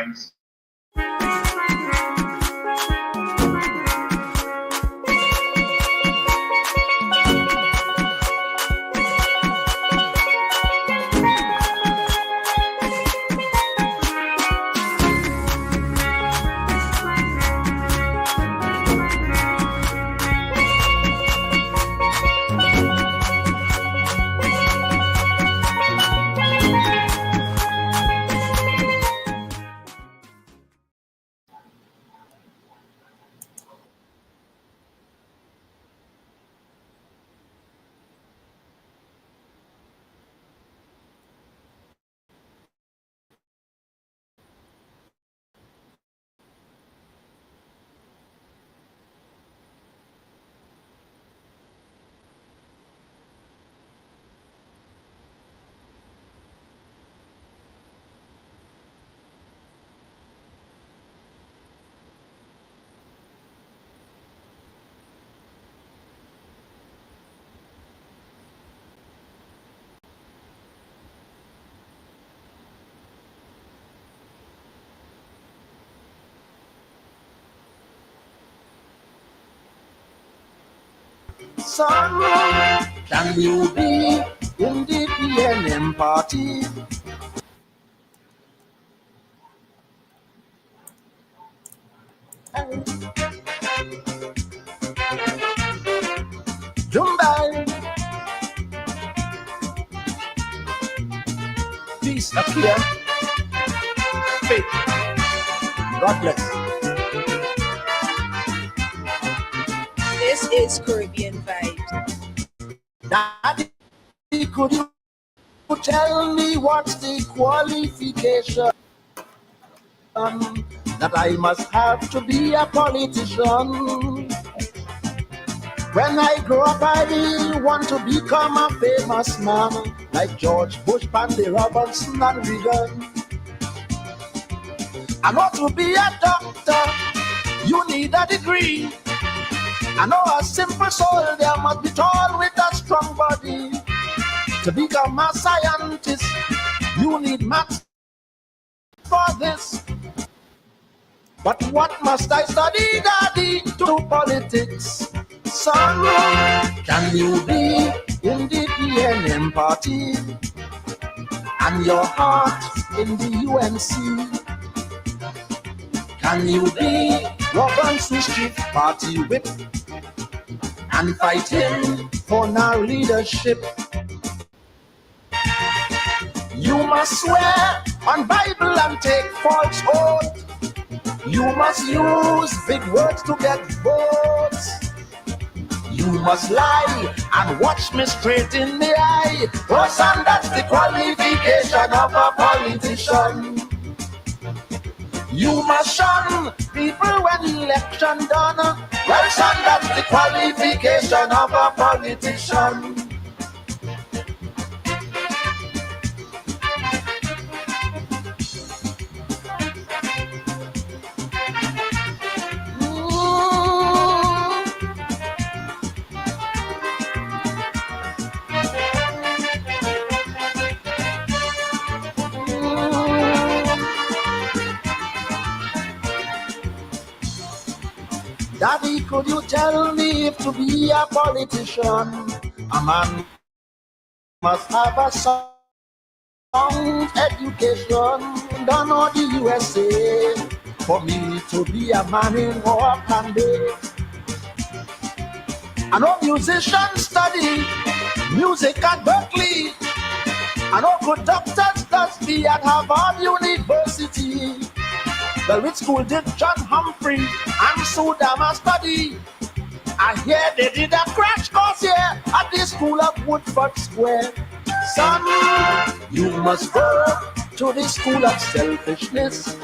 times. Son, can you be in the PNM party? Jumbai, peace, Akia, faith, God bless. This is Caribbean Vibes. Daddy, could you tell me what's the qualification that I must have to be a politician? When I grow up, I want to become a famous man like George Bush, Pandy Robinson, and Reagan. I know to be a doctor, you need a degree. I know a simple soldier must be tall with a strong body. To become a scientist, you need maths for this. But what must I study, Daddy, to do politics? Son, can you be in the PNM party and your heart in the UNC? Can you be Robinson Street party whip and fighting for our leadership? You must swear on Bible and take false oath. You must use big words to get votes. You must lie and watch me straight in the eye. Oh, son, that's the qualification of a politician. You must shun people when election done. Well, son, that's the qualification of a politician. Daddy, could you tell me if to be a politician, a man must have a sound education done on the USA for me to be a man in work and day? I know musicians study music at Berkeley. I know good doctors does be at Harvard University. Well, which school did John Humphrey and Sudama study? I hear they did a crash course here at the school of Woodford Square. Son, you must go to the school of selfishness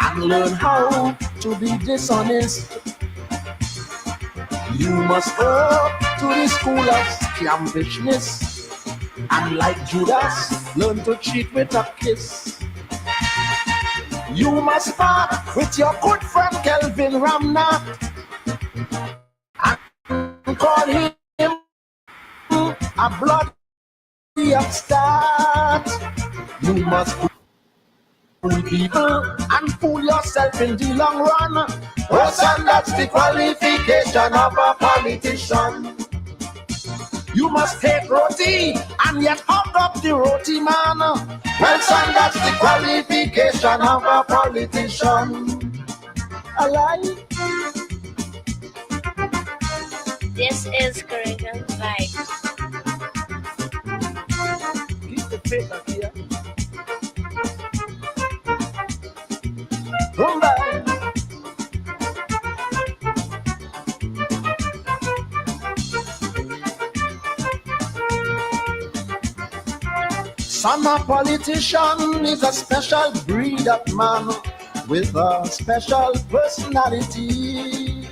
and learn how to be dishonest. You must go to the school of scampishness and like Judas, learn to cheat with a kiss. You must part with your good friend Kelvin Ramnat and call him a bloody upstart. You must fool people and fool yourself in the long run. Oh son, that's the qualification of a politician. You must hate roti and yet hug up the roti man. Well son, that's the qualification of a politician. A lie. This is Caribbean Vibes. Keep the faith up here. Rumba. Son, a politician is a special breed of man with a special personality.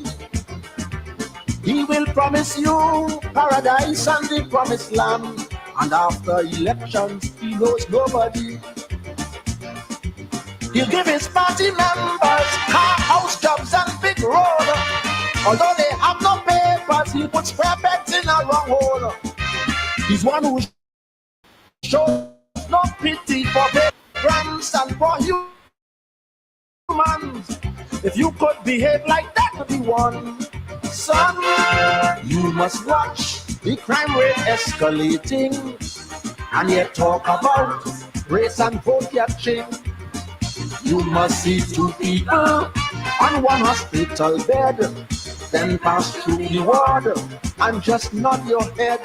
He will promise you paradise and the promised land, and after elections he knows nobody. He'll give his party members car, house, jobs and big road. Although they have no papers, he puts square pegs in a wrong hole. He's one who shows no pity for vagrants and for humans. If you could behave like that to be one, son, you must watch the crime rate escalating, and yet talk about race and vote catching. You must see two people on one hospital bed, then pass through the ward and just nod your head.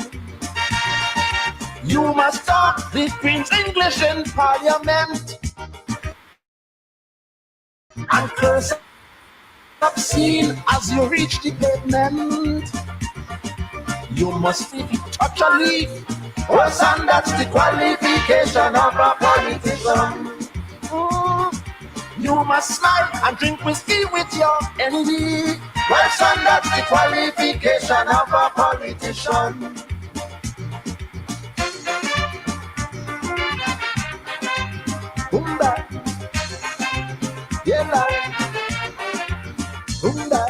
You must talk the Queen's English in Parliament and curse obscene as you reach the pavement. You must if you touch a leaf. Oh son, that's the qualification of a politician. You must smile and drink whiskey with your enemy. Well son, that's the qualification of a politician. Boomba, yeah, boomba.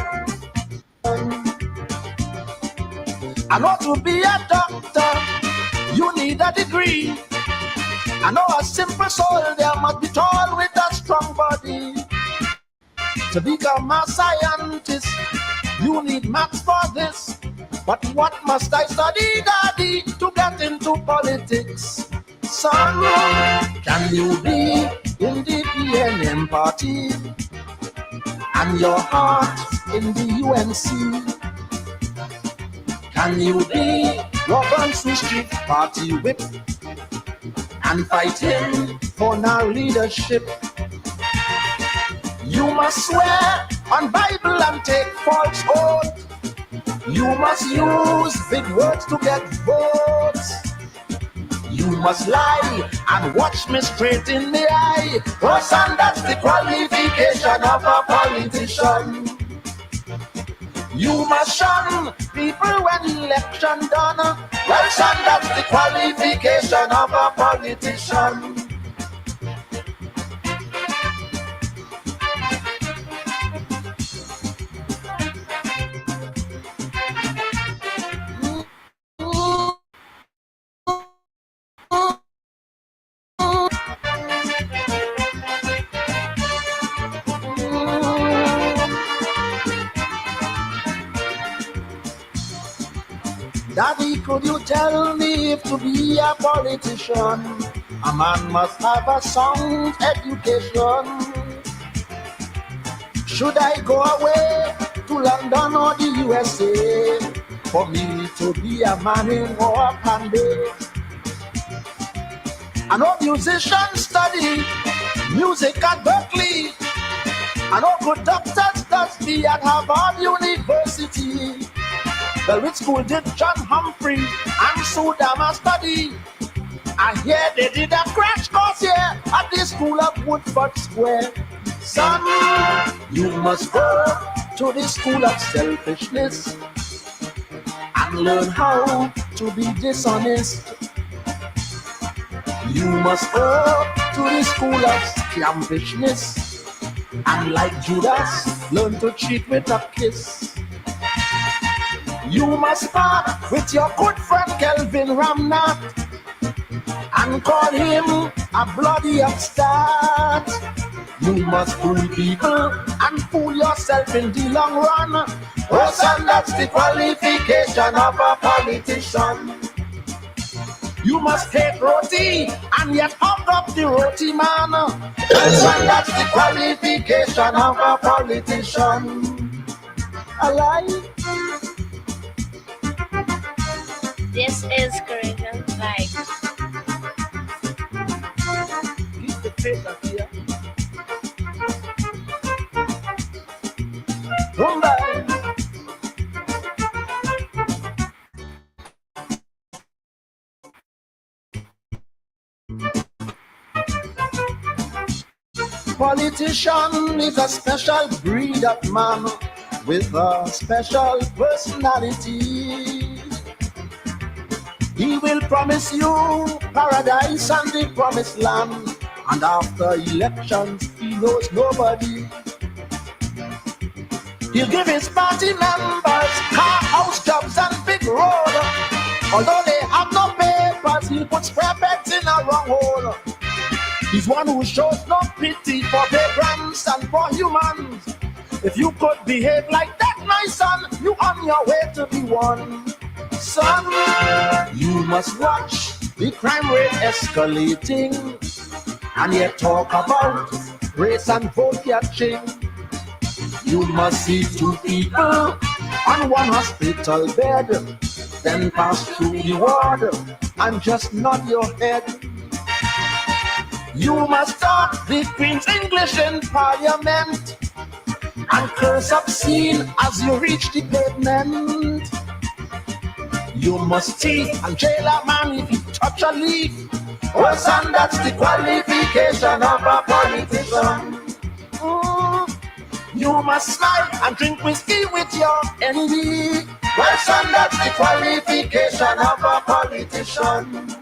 I know to be a doctor, you need a degree. I know a simple soldier must be tall with a strong body. To become a scientist, you need maths for this. But what must I study, Daddy, to get into politics? Son, can you be in the PNM party and your heart in the UNC? Can you be Robinson Street party whip and fight him for our leadership? You must swear on Bible and take false oath. You must use big words to get votes. You must lie and watch me straight in the eye. Oh son, that's the qualification of a politician. You must shun people when election done. Well son, that's the qualification of a politician. Daddy, could you tell me if to be a politician, a man must have a sound education? Should I go away to London or the USA for me to be a man in war and bay? I know musicians study music at Berkeley. I know good doctors study at Harvard University. Well, which school did John Humphrey and Sudama study? I hear they did a crash course here at the school of Woodford Square. Son, you must go to the school of selfishness and learn how to be dishonest. You must go to the school of scampishness and like Judas, learn to cheat with a kiss. You must part with your good friend Kelvin Ramnat and call him a bloody upstart. You must fool people and fool yourself in the long run. Oh son, that's the qualification of a politician. You must hate roti and yet hug up the roti man. Oh son, that's the qualification of a politician. A lie. This is Caribbean Vibes. Keep the faith up here. Rumba. Politician is a special breed of man with a special personality. He will promise you paradise and the promised land, and after elections he knows nobody. He'll give his party members car, house, jobs and big road. Although they have no papers, he'll put square pegs in a wrong hole. He's one who shows no pity for vagrants and for humans. If you could behave like that, my son, you on your way to be one. Son, you must watch the crime rate escalating, and yet talk about race and vote catching. You must see two people on one hospital bed, then pass through the ward and just nod your head. You must talk the Queen's English in Parliament and curse obscene as you reach the pavement. You must tease and jail a man if he touch a leaf. Oh son, that's the qualification of a politician. You must smile and drink whiskey with your enemy. Well son, that's the qualification of a politician.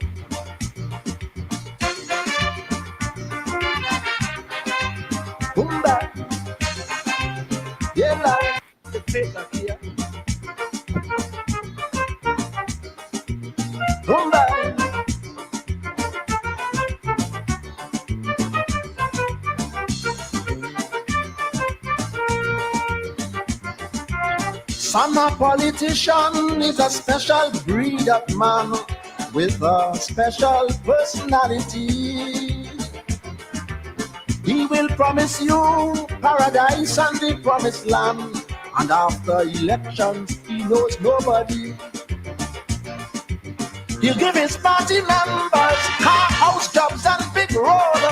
Boomba, yeah, the face up here. Boomba, son, a politician is a special breed of man with a special personality. He will promise you paradise and the promised land, and after elections he knows nobody. He'll give his party members car, house, jobs and big road.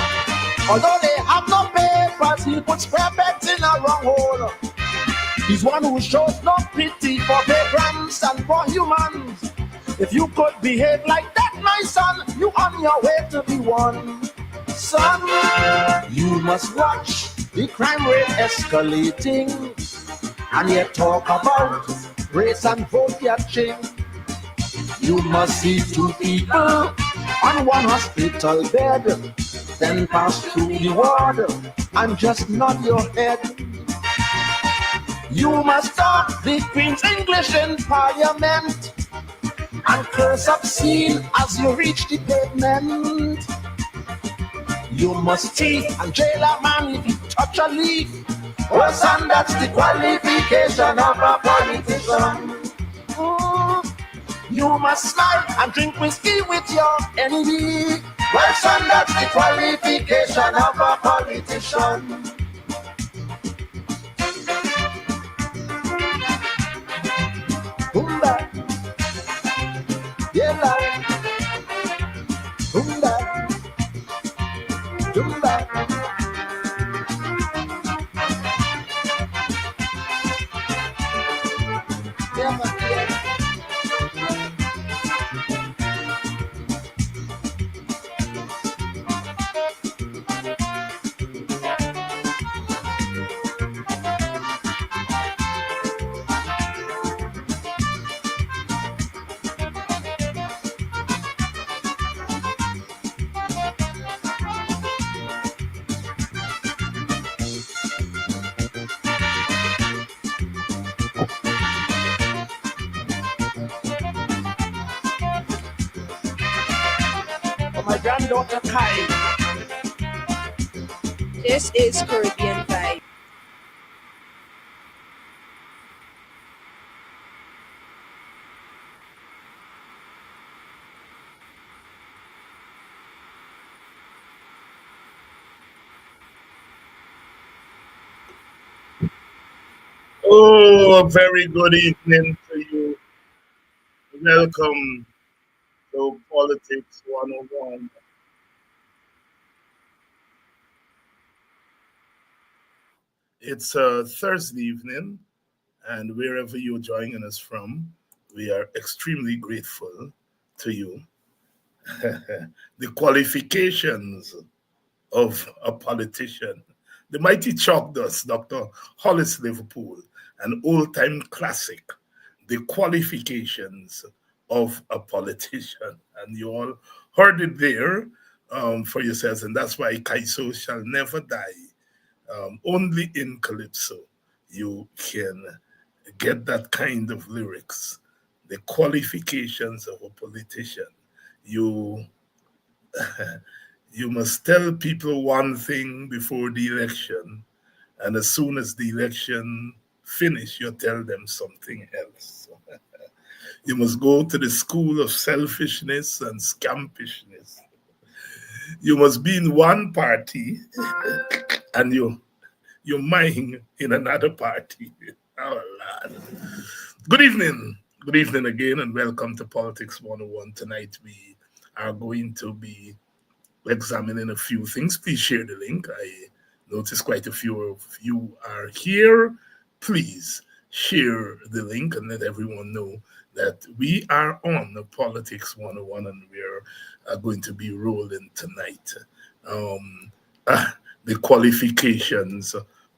Although they have no papers, he'll put square pegs in a wrong hole. He's one who shows no pity for vagrants and for humans. If you could behave like that, my son, you on your way to be one. Son, you must watch the crime rate escalating, and yet talk about race and vote catching. You must see two people on one hospital bed, then pass through the ward and just nod your head. You must talk the Queen's English in Parliament and curse obscene as you reach the pavement. You must tease and jail a man if he touch a leaf. Oh son, that's the qualification of a politician. You must smile and drink whiskey with your enemy. Well son, that's the qualification of a politician. Boomba, yeah, love. Boomba, boomba. Yeah, man, yeah. For my granddaughter Kai. This is Caribbean Vibe. Oh, a very good evening to you. Welcome to Politics 101. It's a Thursday evening, and wherever you're joining us from, we are extremely grateful to you. The qualifications of a politician. The mighty chalk dust, Dr. Hollis Liverpool, an old time classic. The qualifications of a politician. And you all heard it there for yourselves, and that's why Kaiso shall never die. Only in Calypso you can get that kind of lyrics. The qualifications of a politician. You you must tell people one thing before the election, and as soon as the election finish, you tell them something else. You must go to the school of selfishness and scampishness. You must be in one party and you're mine in another party. Oh, Lord. Good evening. Good evening again, and welcome to Politics 101. Tonight we are going to be examining a few things. Please share the link. I notice quite a few of you are here. Please share the link and let everyone know that we are on the Politics 101 and we're going to be rolling tonight. Um, the qualifications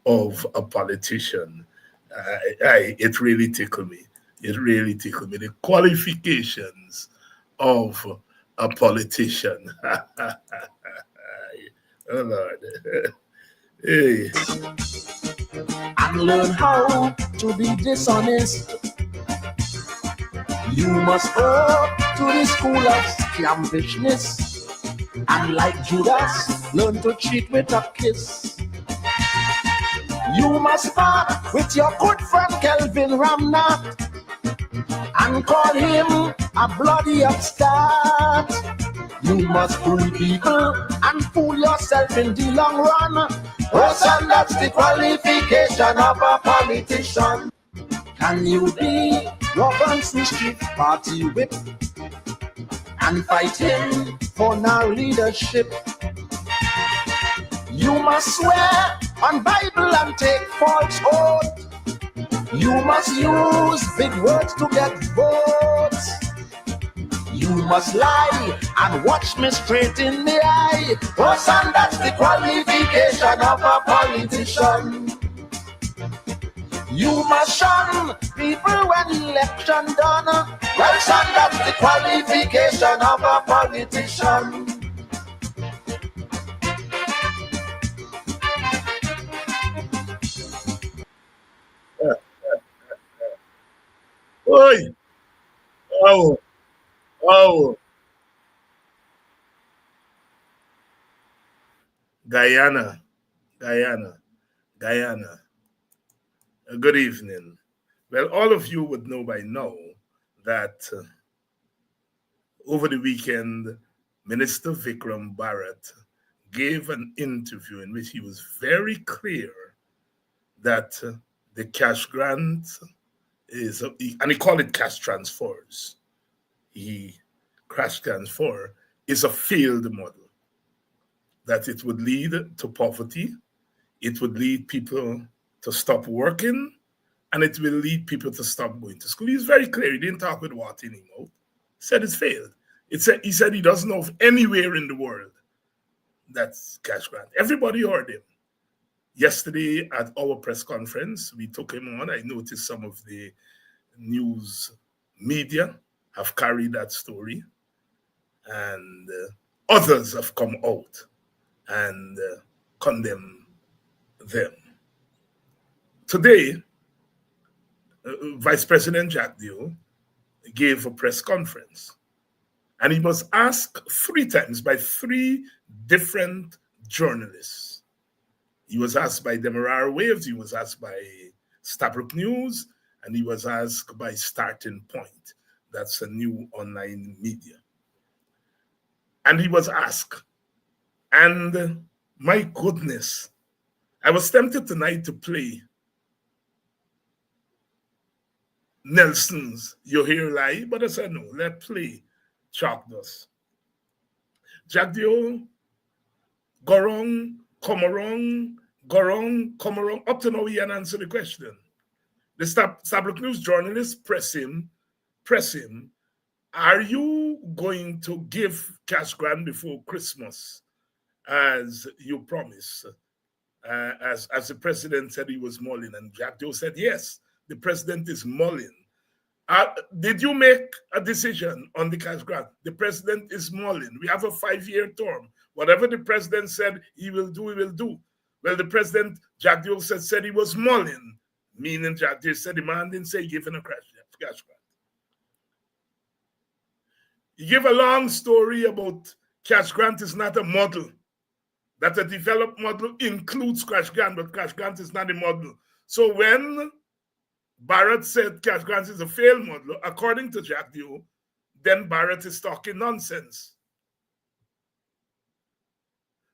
of a politician. It really tickled me. It really tickled me. The qualifications of a politician. Oh Lord. Hey. And learn how to be dishonest. You must go to the school of scampishness. And like Judas, learn to cheat with a kiss. You must part with your good friend Kelvin Ramnat and call him a bloody upstart. You must fool people and fool yourself in the long run. Oh, son, that's the qualification of a politician. Can you be Robinson Street party whip and fight him for now leadership? You must swear on Bible and take false oath. You must use big words to get votes. You must lie and watch me straight in the eye. Oh, son, that's the qualification of a politician. You must shun people when election done. Well, son, that's the qualification of a politician. Oi! Oh, oh, Guyana, Guyana, Guyana. Good evening. Well, all of you would know by now that over the weekend, Minister Vikram Bharat gave an interview in which he was very clear that the cash grant is, and he called it cash transfers. He cash transfer is a failed model, that it would lead to poverty, it would lead people to stop working, and it will lead people to stop going to school. He's very clear. He didn't talk with what anymore. He said it's failed. He said he doesn't know of anywhere in the world that's cash grant. Everybody heard him. Yesterday at our press conference, we took him on. I noticed some of the news media have carried that story, and others have come out and condemn them. Today, Vice President Jack Dew gave a press conference, and he was asked 3 times by 3 different journalists He was asked by Demerara Waves, he was asked by Stabrook News, and he was asked by Starting Point. That's a new online media. And he was asked, and my goodness, I was tempted tonight to play Nelson's You Hear Lie, but I said no, let's play Chalk Dust. Jack Dio, Gorong, Comoron, Gorong, Comoron. Up to now, he hadn't answered the question. The Stabrook News journalist press him, are you going to give cash grant before Christmas as you promised? As the president said he was mulling, and Jack Doe said, yes, the president is mulling. Did you make a decision on the cash grant? The president is mulling. We have a 5-year term. Whatever the president said he will do, he will do. Well, the president, Jack Doe said he was mulling, meaning Jack Doe said the man didn't say giving a cash grant. You give a long story about cash grant is not a model. That a developed model includes cash grant, but cash grant is not a model. So when Barrett said cash grant is a failed model, according to Jack Dio, then Barrett is talking nonsense.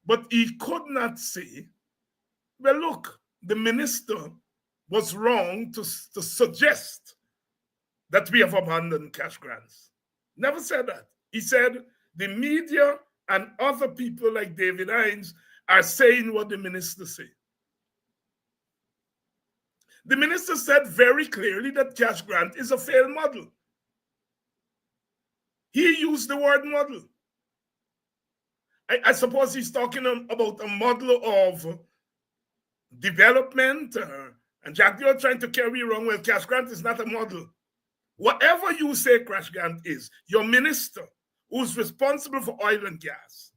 But he could not say, well, look, the minister was wrong to suggest that we have abandoned cash grants. Never said that. He said the media and other people like David Hines are saying what the minister said. The minister said very clearly that cash grant is a failed model. He used the word model. I suppose he's talking about a model of development, and Jack, you're trying to carry wrong. Well, cash grant is not a model. Whatever you say cash grant is, your minister, who's responsible for oil and gas,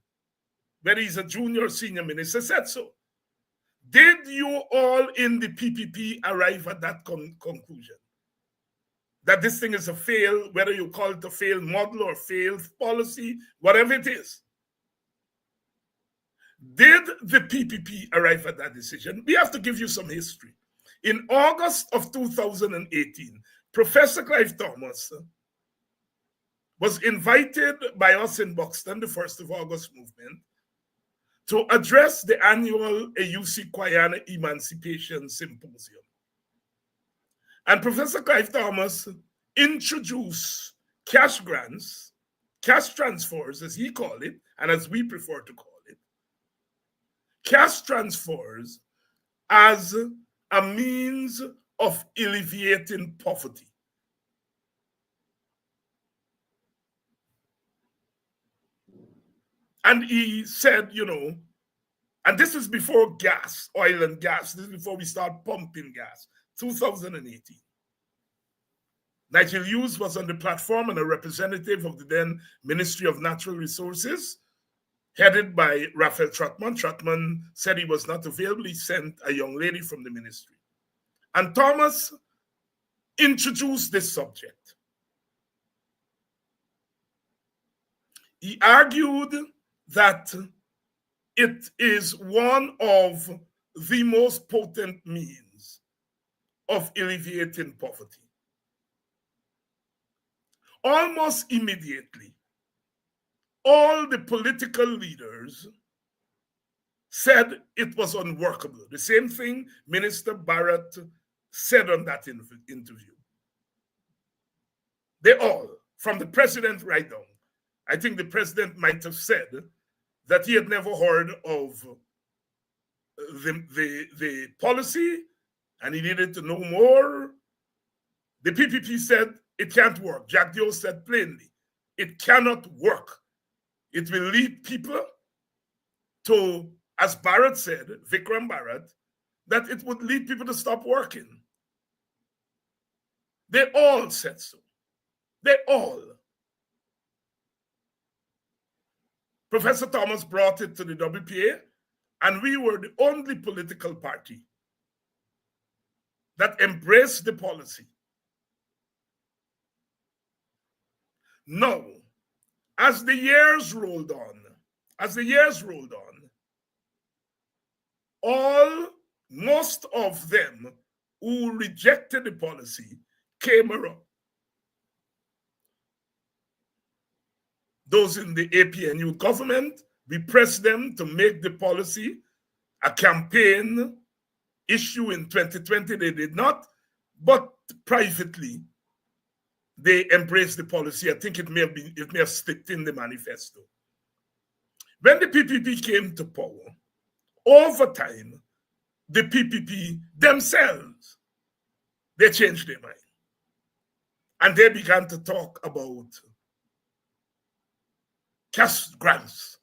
whether he's a junior or senior minister, said so. Did you all in the PPP arrive at that conclusion? That this thing is a fail, whether you call it a failed model or failed policy, whatever it is. Did the PPP arrive at that decision? We have to give you some history. In August of 2018, Professor Clive Thomas was invited by us in Buxton, the 1st of August movement, to address the annual AUC Kwayana Emancipation Symposium. And Professor Clive Thomas introduced cash grants, cash transfers, as he called it, and as we prefer to call it, cash transfers as a means of alleviating poverty. And he said, you know, and this is before gas, oil and gas. This is before we start pumping gas, 2018. Nigel Hughes was on the platform and a representative of the then Ministry of Natural Resources, headed by Raphael Trotman. Trotman said he was not available. He sent a young lady from the ministry. And Thomas introduced this subject. He argued that it is one of the most potent means of alleviating poverty. Almost immediately, all the political leaders said it was unworkable. The same thing Minister Barrett said on that interview. They all, from the president right down, I think the president might have said that he had never heard of the policy and he needed to know more. The PPP said it can't work. Jack Dio said plainly, it cannot work. It will lead people to, as Barrett said, Vikram Barrett, that it would lead people to stop working. They all said so. They all. Professor Thomas brought it to the WPA, and we were the only political party that embraced the policy. Now, as the years rolled on, most of them who rejected the policy came around. Those in the APNU government, we pressed them to make the policy a campaign issue in 2020. They did not, but privately, they embraced the policy. I think it may have slipped in the manifesto. When the PPP came to power, over time, the PPP themselves, they changed their mind. And they began to talk about cash grants.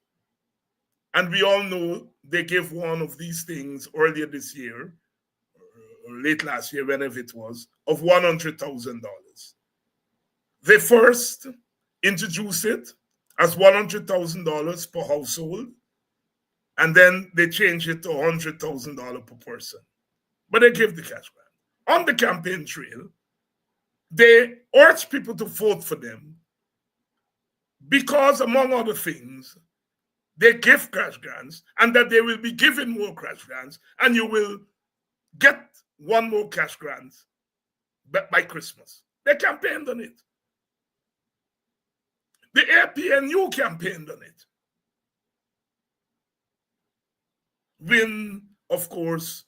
And we all know they gave one of these things earlier this year, or late last year, whenever it was, of $100,000. They first introduced it as $100,000 per household, and then they changed it to $100,000 per person. But they gave the cash grant. On the campaign trail, they urged people to vote for them because, among other things, they give cash grants and that they will be giving more cash grants, and you will get one more cash grant by Christmas. They campaigned on it. The APNU campaigned on it. When, of course,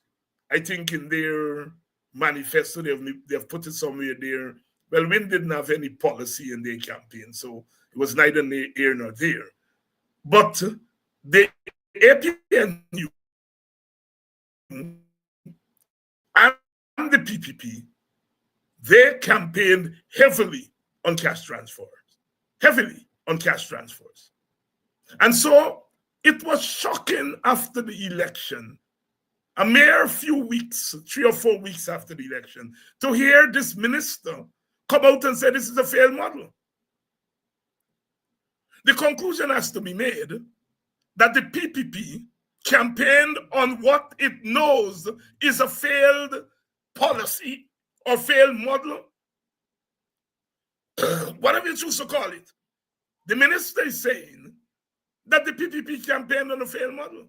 I think in their manifesto, they've put it somewhere there. Well, Win didn't have any policy in their campaign, so it was neither here nor there. But the APNU and the PPP, they campaigned heavily on cash transfers. Heavily on cash transfers. And so it was shocking after the election, a mere few weeks, 3 or 4 weeks after the election, to hear this minister come out and say this is a failed model. The conclusion has to be made that the PPP campaigned on what it knows is a failed policy or failed model, whatever you choose to call it. The minister is saying that the PPP campaigned on a failed model,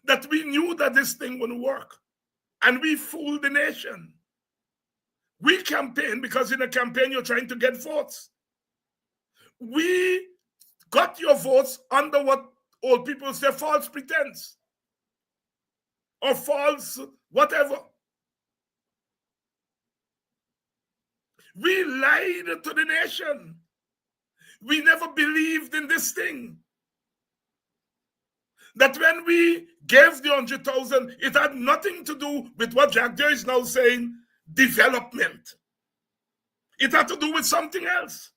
that we knew that this thing wouldn't work, and we fooled the nation. We campaigned because in a campaign you're trying to get votes. We got your votes under what old people say false pretense or false whatever. We lied to the nation. We never believed in this thing. That when we gave the 100,000, it had nothing to do with what Jack Joy is now saying, development. It had to do with something else.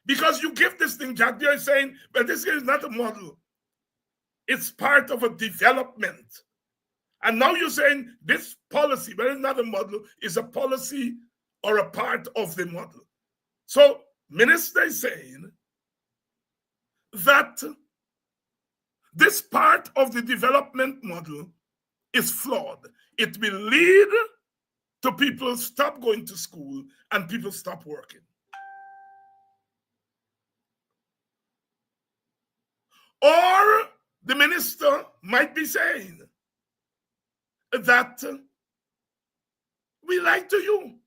Because you give this thing, Jack Joy is saying, but this is not a model. It's part of a development. And now you're saying this policy, but it's not a model, is a policy or a part of the model. So, minister is saying that this part of the development model is flawed. It will lead to people stop going to school and people stop working. Or the minister might be saying that we lied to you,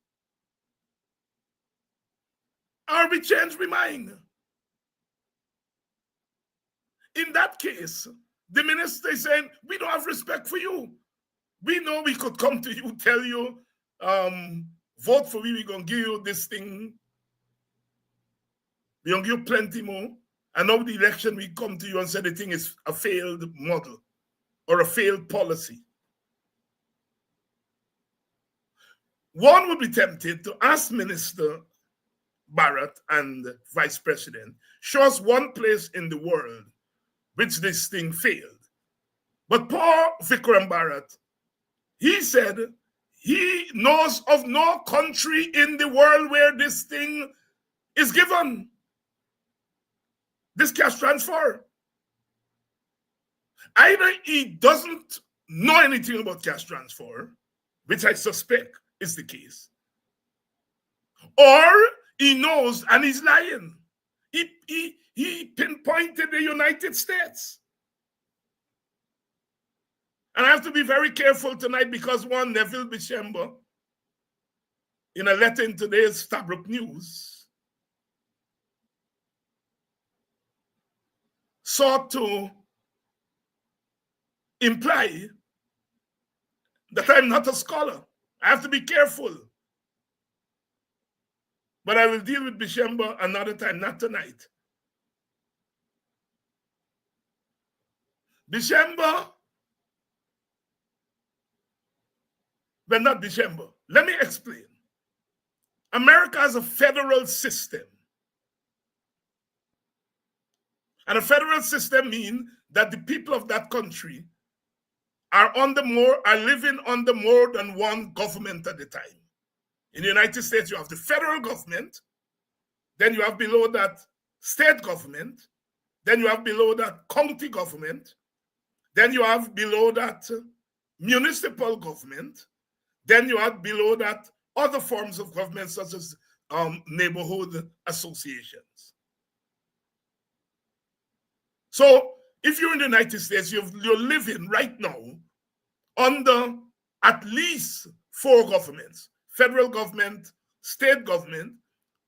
or we changed our mind. In that case, the minister is saying, we don't have respect for you. We know we could come to you, tell you, vote for me, we're going to give you this thing. We're going to give you plenty more. And now the election, we come to you and say the thing is a failed model or a failed policy. One would be tempted to ask Minister Barrett and Vice President, show us one place in the world which this thing failed. But poor Vikram Barrett, he said he knows of no country in the world where this thing is given, this cash transfer. Either he doesn't know anything about cash transfer, which I suspect is the case, or he knows and he's lying. He pinpointed the United States. And I have to be very careful tonight because one, Neville Bishemba, in a letter in today's Stabrook News, sought to imply that I'm not a scholar. I have to be careful. But I will deal with Bishemba another time, not tonight. Bishemba, but not Bishemba. Let me explain. America has a federal system. And a federal system means that the people of that country are living under more than one government at a time. In the United States, you have the federal government, then you have below that state government, then you have below that county government, then you have below that municipal government, then you have below that other forms of government such as neighborhood associations. So if you're in the United States, you're living right now under at least 4 governments: federal government, state government,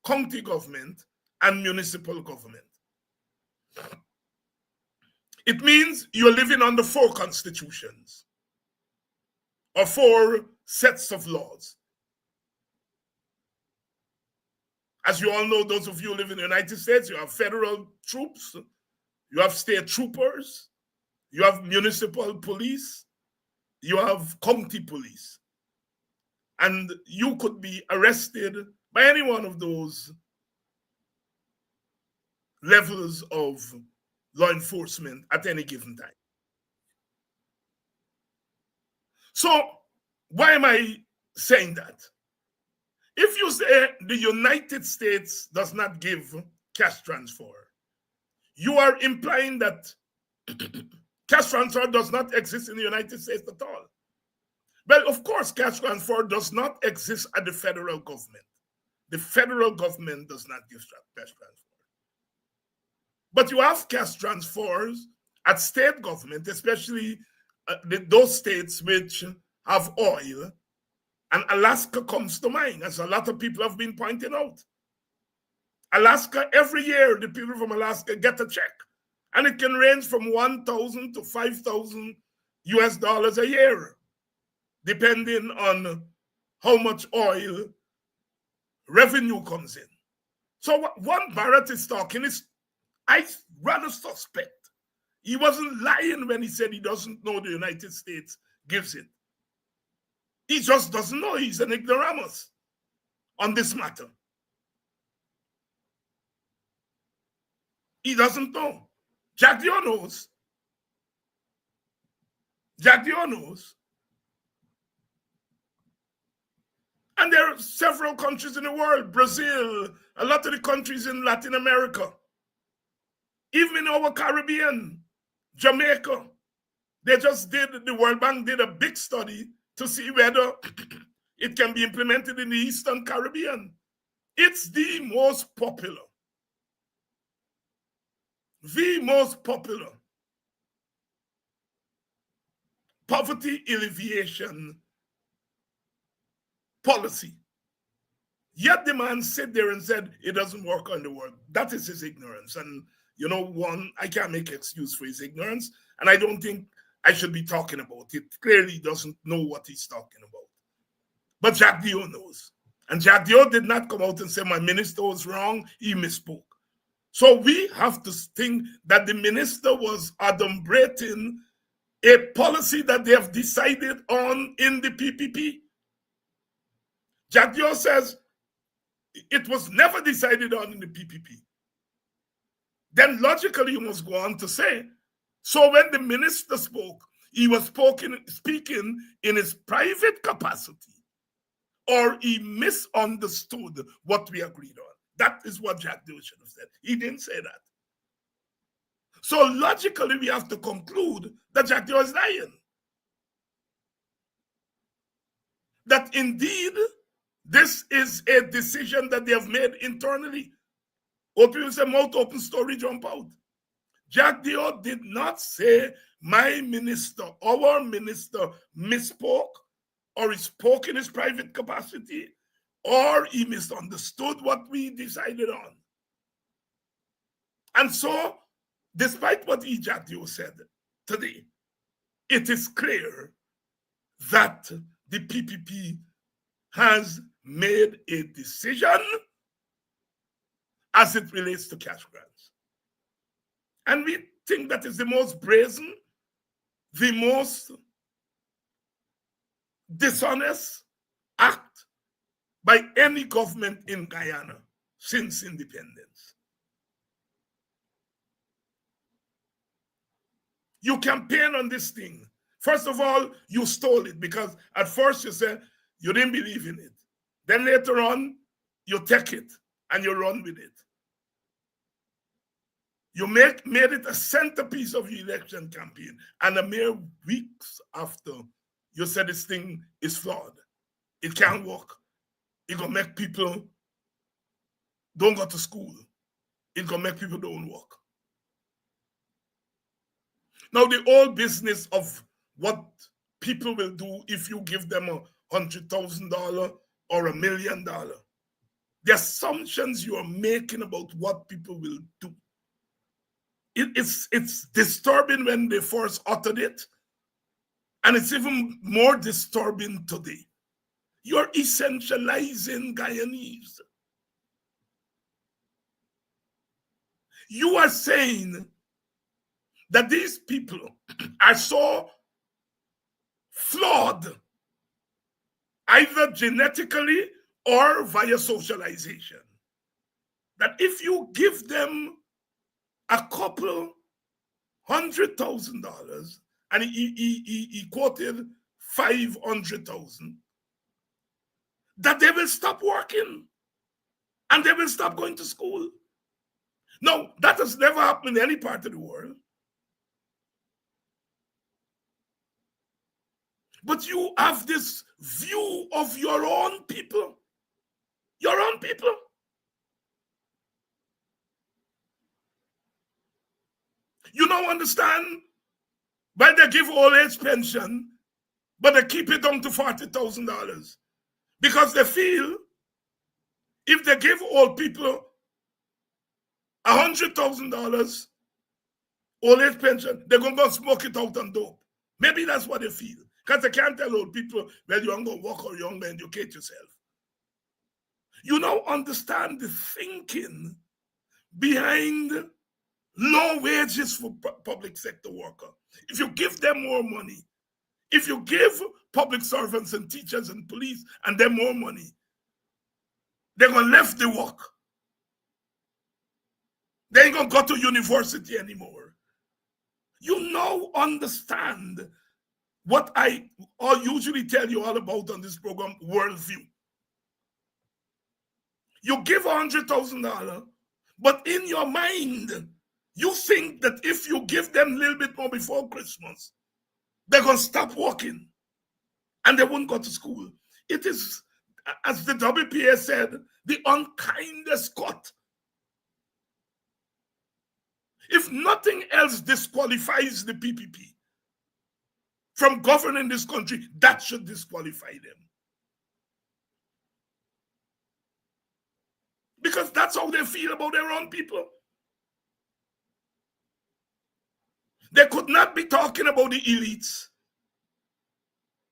county government, and municipal government. It means you're living under 4 constitutions or 4 sets of laws. As you all know, those of you who live in the United States, you have federal troops, you have state troopers, you have municipal police, you have county police. And you could be arrested by any one of those levels of law enforcement at any given time. So why am I saying that? If you say the United States does not give cash transfer, you are implying that cash transfer does not exist in the United States at all. Well, of course, cash transfer does not exist at the federal government. The federal government does not give cash transfer. But you have cash transfers at state government, especially those states which have oil. And Alaska comes to mind, as a lot of people have been pointing out. Alaska, every year, the people from Alaska get a check. And it can range from $1,000 to $5,000 US dollars a year, depending on how much oil revenue comes in. So what one Barrett is talking is, I rather suspect he wasn't lying when he said he doesn't know the United States gives it. He just doesn't know. He's an ignoramus on this matter. He doesn't know. Jack Dio knows. Jack Dio knows. And there are several countries in the world, Brazil, a lot of the countries in Latin America, even in our Caribbean, Jamaica. They just did, the World Bank did a big study to see whether it can be implemented in the Eastern Caribbean. It's the most popular poverty alleviation policy. Yet the man sat there and said it doesn't work on the world. That is his ignorance. And you know, one, I can't make excuse for his ignorance, and I don't think I should be talking about it. Clearly doesn't know what he's talking about. But Jack Dio knows. And Jack Dio did not come out and say my minister was wrong, he misspoke. So we have to think that the minister was adumbrating a policy that they have decided on in the PPP. Jack Dio says it was never decided on in the PPP. Then logically you must go on to say, so when the minister spoke, he was speaking in his private capacity, or he misunderstood what we agreed on. That is what Jack Dio should have said. He didn't say that. So logically, we have to conclude that Jack Dio is lying. That indeed, this is a decision that they have made internally. Or people say, mouth open, story jump out. Jack Dio did not say my minister, our minister misspoke, or he spoke in his private capacity, or he misunderstood what we decided on. And so, despite what Jack Dio said today, it is clear that the PPP has made a decision as it relates to cash grants. And we think that is the most brazen, the most dishonest act by any government in Guyana since independence. You campaign on this thing. First of all, you stole it because at first you said you didn't believe in it. Then later on, you take it and you run with it. You made it a centerpiece of your election campaign. And a mere weeks after, you said this thing is flawed. It can't work. It's going to make people don't go to school. It's going to make people don't work. Now, the whole business of what people will do if you give them $100,000 or $1 million, the assumptions you are making about what people will do. It's disturbing when they first uttered it, and it's even more disturbing today. You're essentializing Guyanese. You are saying that these people are so flawed, either genetically or via socialization, that if you give them a couple $100,000, and he quoted 500,000, that they will stop working and they will stop going to school. No, that has never happened in any part of the world. But you have this view of your own people. Your own people. You don't understand why they give old age pension, but they keep it down to $40,000. Because they feel if they give old people $100,000 old age pension, they're going to go smoke it out and dope. Maybe that's what they feel. Because they can't tell old people, well, you're going to work or you're going to educate yourself. You now understand the thinking behind low wages for public sector workers. If you give them more money, if you give public servants and teachers and police and them more money, they're going to left the work. They ain't going to go to university anymore. You now understand what I usually tell you all about on this program, worldview. You give $100,000, but in your mind, you think that if you give them a little bit more before Christmas, they're going to stop working and they won't go to school. It is, as the WPA said, the unkindest cut. If nothing else disqualifies the PPP from governing this country, that should disqualify them. Because that's how they feel about their own people. They could not be talking about the elites.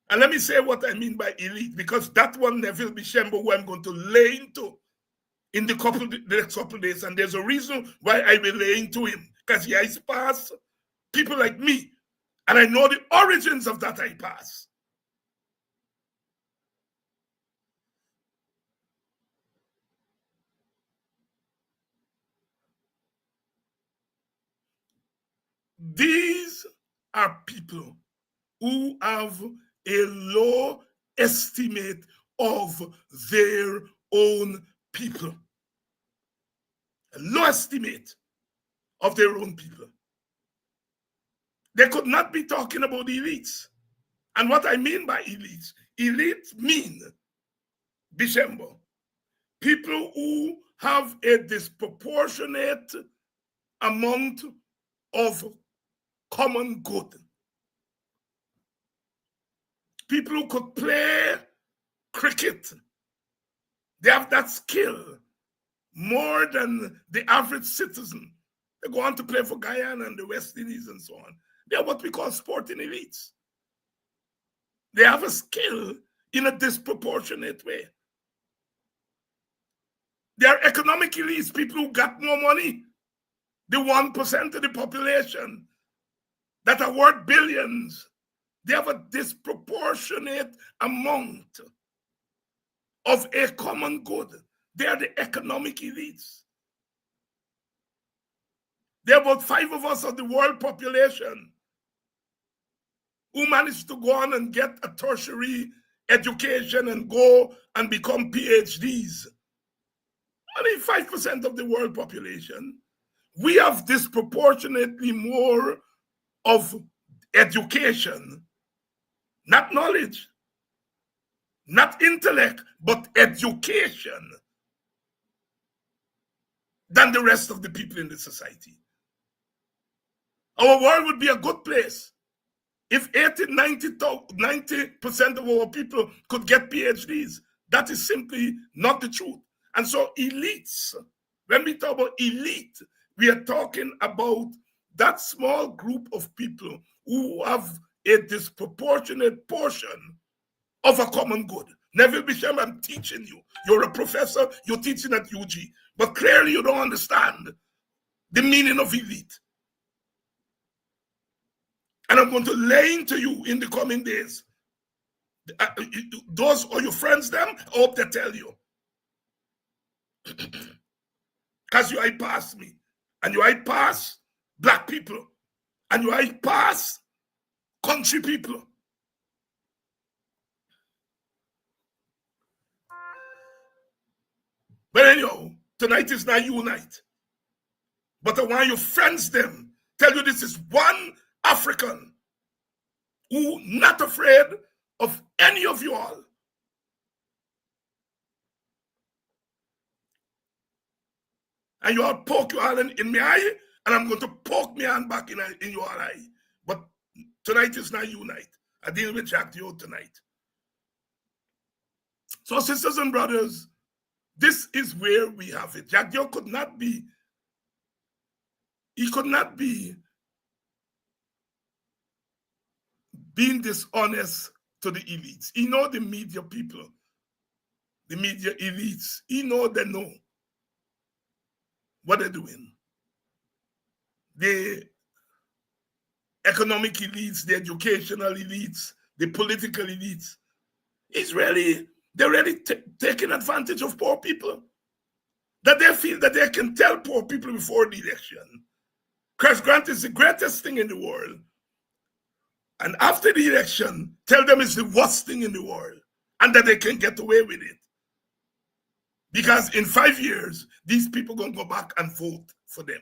And let me say what I mean by elite, because that one Neville Bishembo, who I'm going to lay into in the next couple of days, and there's a reason why I will lay into him, because he has passed people like me, and I know the origins of that I pass. These are people who have a low estimate of their own people. A low estimate of their own people. They could not be talking about elites. And what I mean by elites, elites mean, Bishembo, people who have a disproportionate amount of common good. People who could play cricket, they have that skill more than the average citizen. They go on to play for Guyana and the West Indies and so on. They are what we call sporting elites. They have a skill in a disproportionate way. They are economic elites, people who got more money. The 1% of the population that are worth billions. They have a disproportionate amount of a common good. They are the economic elites. There are about 5 of us of the world population who managed to go on and get a tertiary education and go and become PhDs. Only 5% of the world population. We have disproportionately more of education, not knowledge, not intellect, but education than the rest of the people in the society. Our world would be a good place if 90% of our people could get PhDs. That is simply not the truth. And so elites, when we talk about elite, we are talking about that small group of people who have a disproportionate portion of a common good. Neville Bishop, I'm teaching you. You're a professor, you're teaching at UG, but clearly you don't understand the meaning of elite. And I'm going to lay into you in the coming days. Those are your friends, them, I hope they tell you. Because you pass me, and you pass black people, and you pass country people. But anyhow, tonight is not you night. But I want your friends them tell you this is one African who not afraid of any of you all. And you all poke your hand in my eye, and I'm going to poke my hand back in your eye. But tonight is not you night. I deal with Jack Dio tonight. So, sisters and brothers, this is where we have it. Jack Dio could not be being dishonest to the elites. He know the media people, the media elites. He know they know what they're doing. The economic elites, the educational elites, the political elites. They're really taking advantage of poor people. That they feel that they can tell poor people before the election, Chris Grant is the greatest thing in the world. And after the election, tell them it's the worst thing in the world and that they can get away with it. Because in 5 years, these people going to go back and vote for them.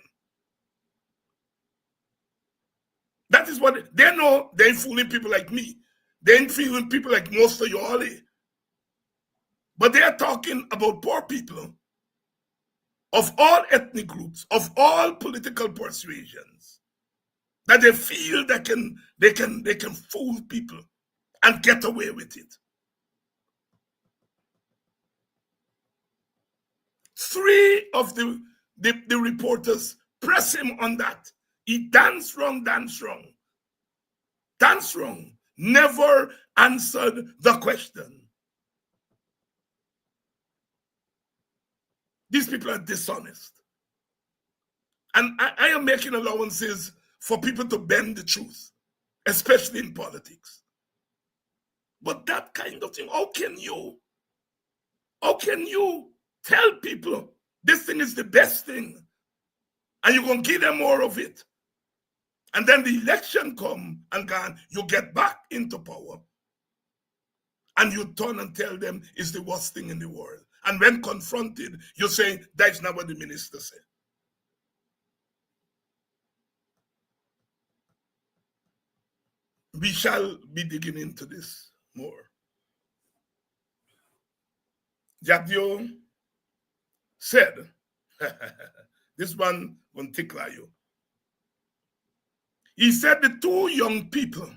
That is what they know. They ain't fooling people like me. They ain't fooling people like most of you all. But they are talking about poor people of all ethnic groups, of all political persuasions, that they feel they can fool people and get away with it. 3 of the reporters press him on that. He danced wrong, never answered the question. These people are dishonest. And I am making allowances for people to bend the truth, especially in politics. But that kind of thing, how can you tell people this thing is the best thing and you're going to give them more of it? And then the election come and gone, you get back into power and you turn and tell them it's the worst thing in the world. And when confronted, you say, that's not what the minister said. We shall be digging into this more. Jadio said, this one will tickle you. He said the two young people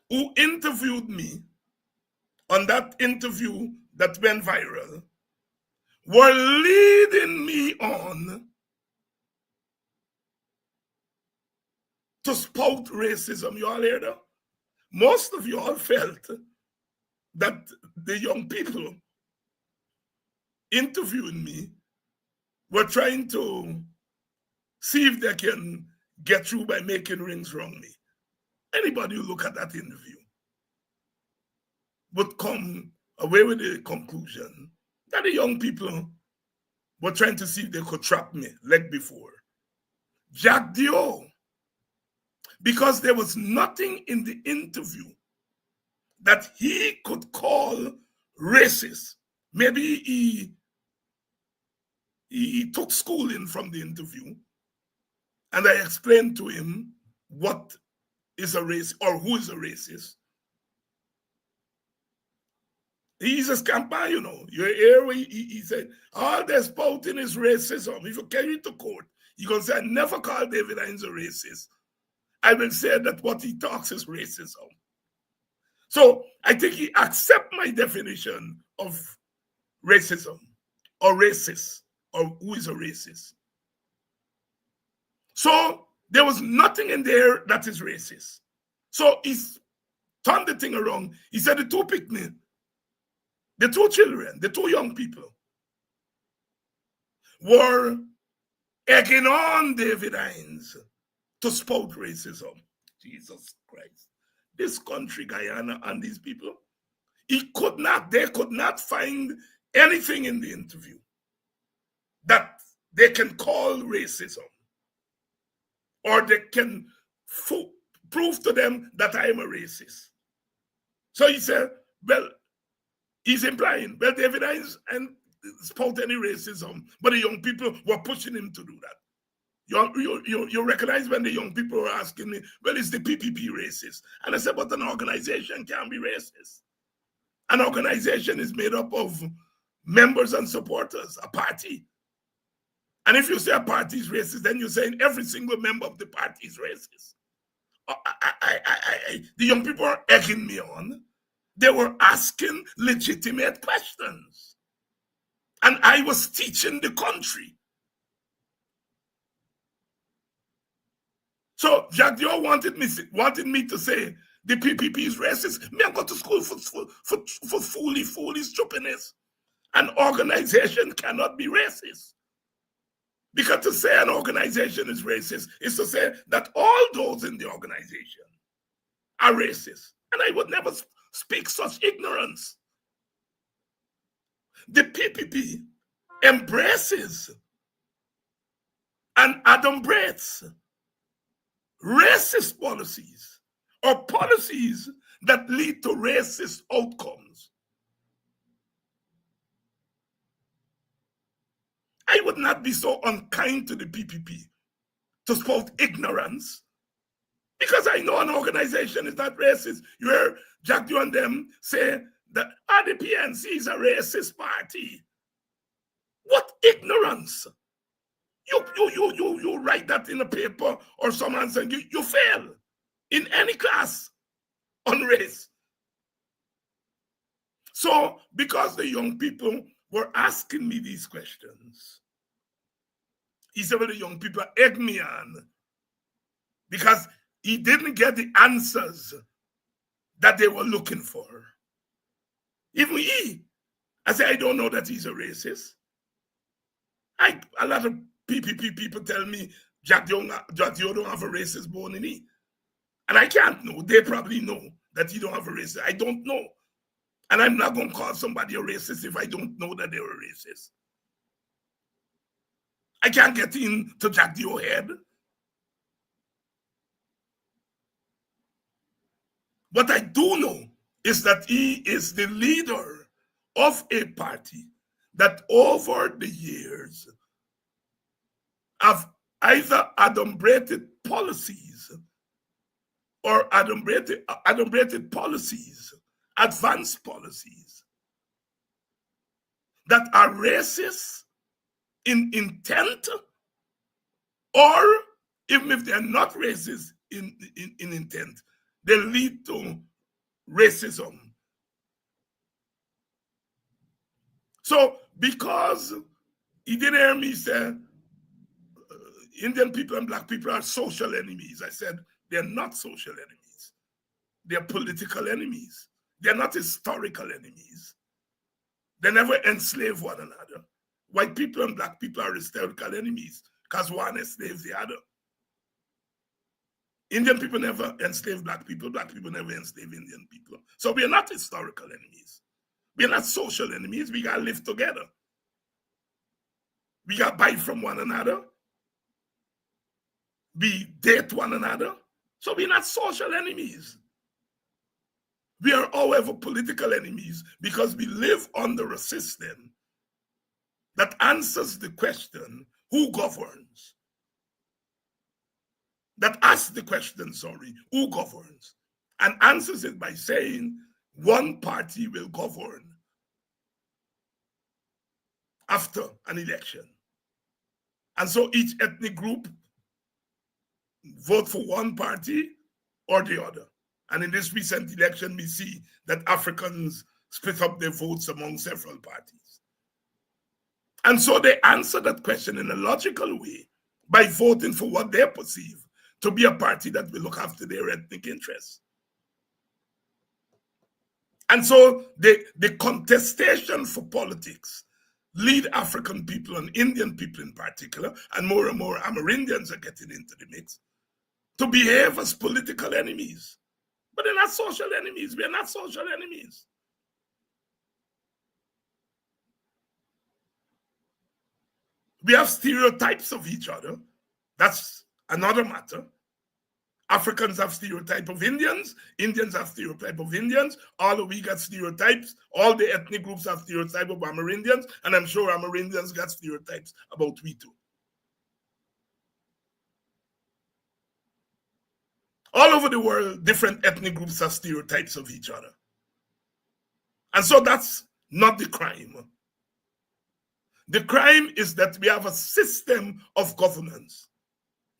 who interviewed me on that interview that went viral were leading me on to spout racism. You all hear that? Most of you all felt that the young people interviewing me were trying to see if they can get through by making rings wrong me. Anybody who look at that interview would come away with the conclusion that the young people were trying to see if they could trap me like before. Jack Dio, because there was nothing in the interview that he could call racist. Maybe he took schooling from the interview, and I explained to him what is a race or who is a racist. He's a scamper, you know. You hear he said, all they're spouting is racism. If you carry it to court, you're going to say, I never called David Hines a racist. I will say that what he talks is racism. So I think he accepts my definition of racism or racist or who is a racist. So there was nothing in there that is racist. So he's turned the thing around. He said the two picnic, the two children, the two young people were egging on David Hines to spout racism. Jesus Christ. This country, Guyana, and these people, they could not find anything in the interview that they can call racism, or they can prove to them that I am a racist. So he said, well, he's implying, well, David Hines and spout any racism, but the young people were pushing him to do that. You recognize when the young people were asking me, well, is the PPP racist? And I said, but an organization can be racist. An organization is made up of members and supporters, a party. And if you say a party is racist, then you're saying every single member of the party is racist. The young people are egging me on. They were asking legitimate questions. And I was teaching the country. So Jack Dio wanted me to say the PPP is racist. Me, I go to school for foolish stupidness. An organization cannot be racist. Because to say an organization is racist is to say that all those in the organization are racist. And I would never speak such ignorance. The PPP embraces and adumbrates racist policies or policies that lead to racist outcomes. I would not be so unkind to the PPP to spout ignorance, because I know an organization is not racist. You hear Jack Dio and them say that the PNC is a racist party. What ignorance! You write that in a paper or someone saying you fail in any class on race. So because the young people were asking me these questions, he said, well, the young people egged me on because he didn't get the answers that they were looking for. Even I said, I don't know that he's a racist. A lot of PPP people tell me Jack Dio don't have a racist bone in him. And I can't know. They probably know that he don't have a racist. I don't know. And I'm not going to call somebody a racist if I don't know that they're a racist. I can't get into Jack Dio's head. What I do know is that he is the leader of a party that over the years have either adumbrated policies or adumbrated policies, advanced policies that are racist in intent or even if they're not racist in intent, they lead to racism. So because he didn't hear me say Indian people and black people are social enemies, I said they're not social enemies. They're political enemies. They're not historical enemies. They never enslave one another. White people and black people are historical enemies because one enslaves the other. Indian people never enslave black people never enslave Indian people. So we are not historical enemies. We are not social enemies. We gotta live together. We gotta buy from one another. We date one another. So we're not social enemies. We are, however, political enemies because we live under a system that answers the question, who governs? That asks the question, who governs? And answers it by saying, one party will govern after an election. And so each ethnic group vote for one party or the other. And in this recent election, we see that Africans split up their votes among several parties. And so they answer that question in a logical way by voting for what they perceive to be a party that will look after their ethnic interests. And so the contestation for politics lead African people and Indian people in particular, and more Amerindians are getting into the mix, to behave as political enemies. But they're not social enemies. We are not social enemies. We have stereotypes of each other. That's another matter. Africans have stereotype of Indians. Indians have stereotype of Indians. All of we got stereotypes. All the ethnic groups have stereotype of Amerindians. And I'm sure Amerindians got stereotypes about we too. All over the world, different ethnic groups have stereotypes of each other. And so that's not the crime. The crime is that we have a system of governance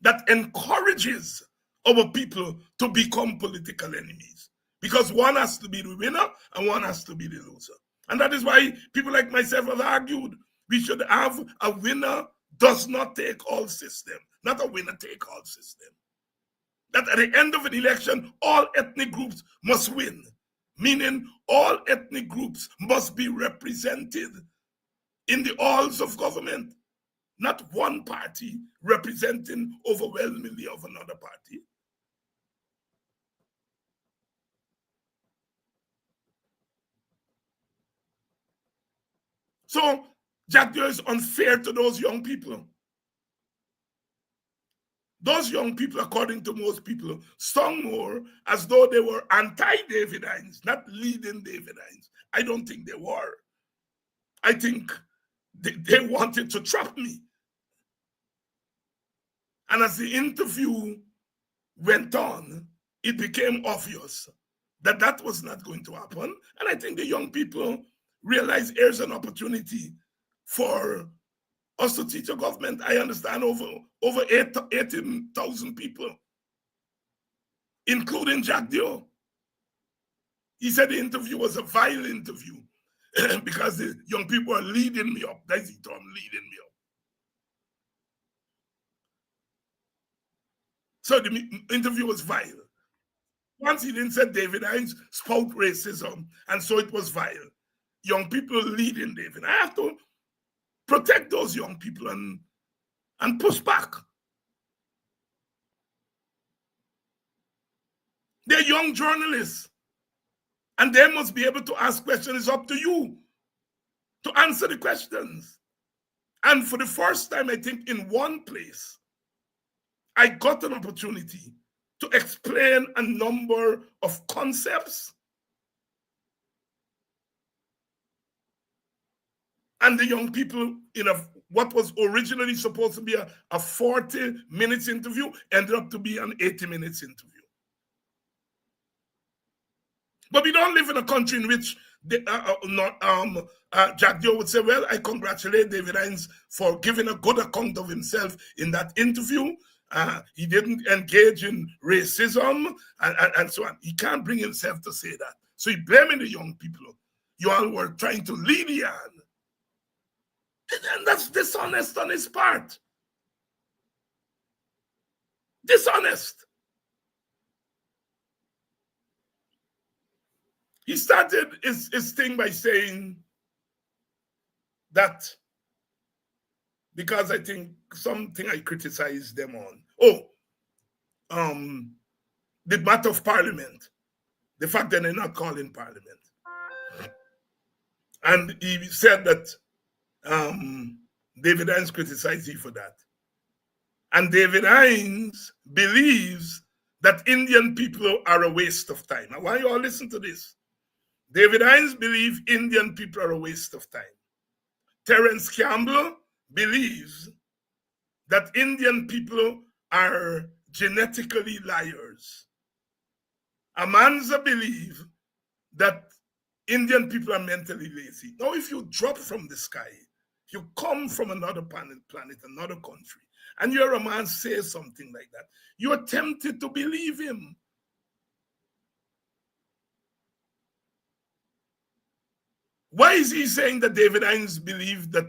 that encourages our people to become political enemies. Because one has to be the winner and one has to be the loser. And that is why people like myself have argued we should have a winner does not take all system, not a winner take all system. That at the end of an election, all ethnic groups must win, meaning all ethnic groups must be represented in the halls of government, not one party representing overwhelmingly of another party. So Jack Doe is unfair to those young people. Those young people, according to most people, sung more as though they were anti-David Hines, not leading David Hines. I don't think they were. I think they wanted to trap me. And as the interview went on, it became obvious that that was not going to happen. And I think the young people realized here's an opportunity for us to teach a government. I understand over 18,000 people, including Jack Doe. He said the interview was a vile interview because the young people are leading me up. That's the term, leading me up. So the interview was vile. Once he didn't say David Hines spoke racism, and so it was vile. Young people leading David. I have to protect those young people and push back. They're young journalists, and they must be able to ask questions. It's up to you to answer the questions. And for the first time, I think, in one place, I got an opportunity to explain a number of concepts. And the young people, in what was originally supposed to be a 40 minutes interview ended up to be an 80 minutes interview. But we don't live in a country in which Jack Doe would say, well, I congratulate David Hines for giving a good account of himself in that interview. He didn't engage in racism and so on. He can't bring himself to say that. So he blaming the young people. You all were trying to lead the hand. And that's dishonest on his part. Dishonest. He started his thing by saying that, because I think something I criticized them on. The matter of parliament. The fact that they're not calling parliament. And he said that David Hines criticized you for that. And David Hines believes that Indian people are a waste of time. I want you all listen to this. David Hines believes Indian people are a waste of time. Terence Campbell believes that Indian people are genetically liars. Amanza believes that Indian people are mentally lazy. Now, if you drop from the sky, you come from another planet, another country, and you're a man says something like that, you're tempted to believe him. Why is he saying that David Hines believed that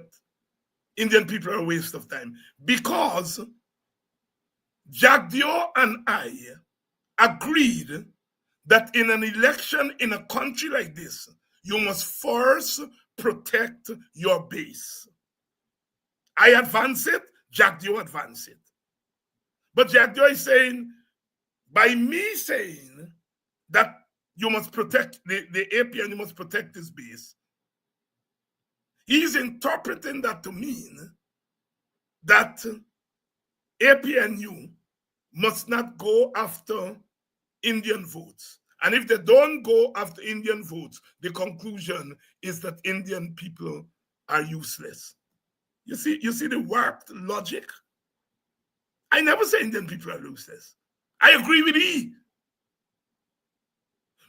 Indian people are a waste of time? Because Jack Dio and I agreed that in an election in a country like this, you must first protect your base. I advance it, Jack Dio advance it. But Jack Dio is saying, by me saying that you must protect the APN, you must protect this base, he's interpreting that to mean that APNU must not go after Indian votes. And if they don't go after Indian votes, the conclusion is that Indian people are useless. You see the warped logic? I never say Indian people are useless. I agree with he.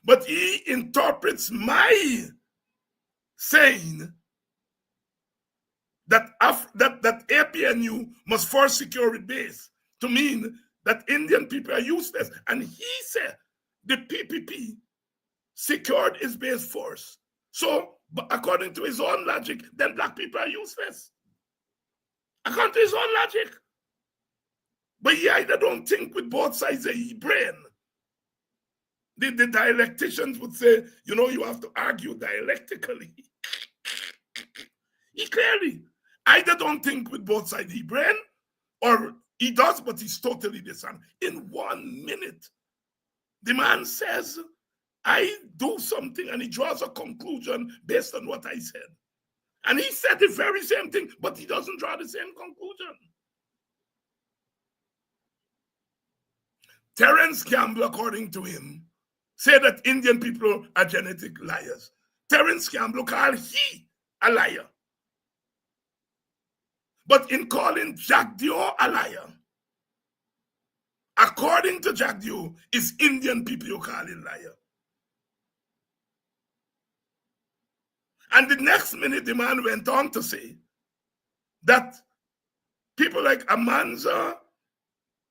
But he interprets my saying that APNU must first secure its base to mean that Indian people are useless. And he said the PPP secured its base first. So, according to his own logic, then black people are useless. According to his own logic. But he either don't think with both sides of his brain. The dialecticians would say, you have to argue dialectically. He clearly either don't think with both sides of his brain, or he does, but he's totally dishonest. In 1 minute, the man says, I do something, and he draws a conclusion based on what I said. And he said the very same thing, but he doesn't draw the same conclusion. Terence Campbell, according to him, said that Indian people are genetic liars. Terence Campbell called he a liar. But in calling Jack Dio a liar, according to Jack Dio, it's Indian people you call him liar. And the next minute, the man went on to say that people like Amanza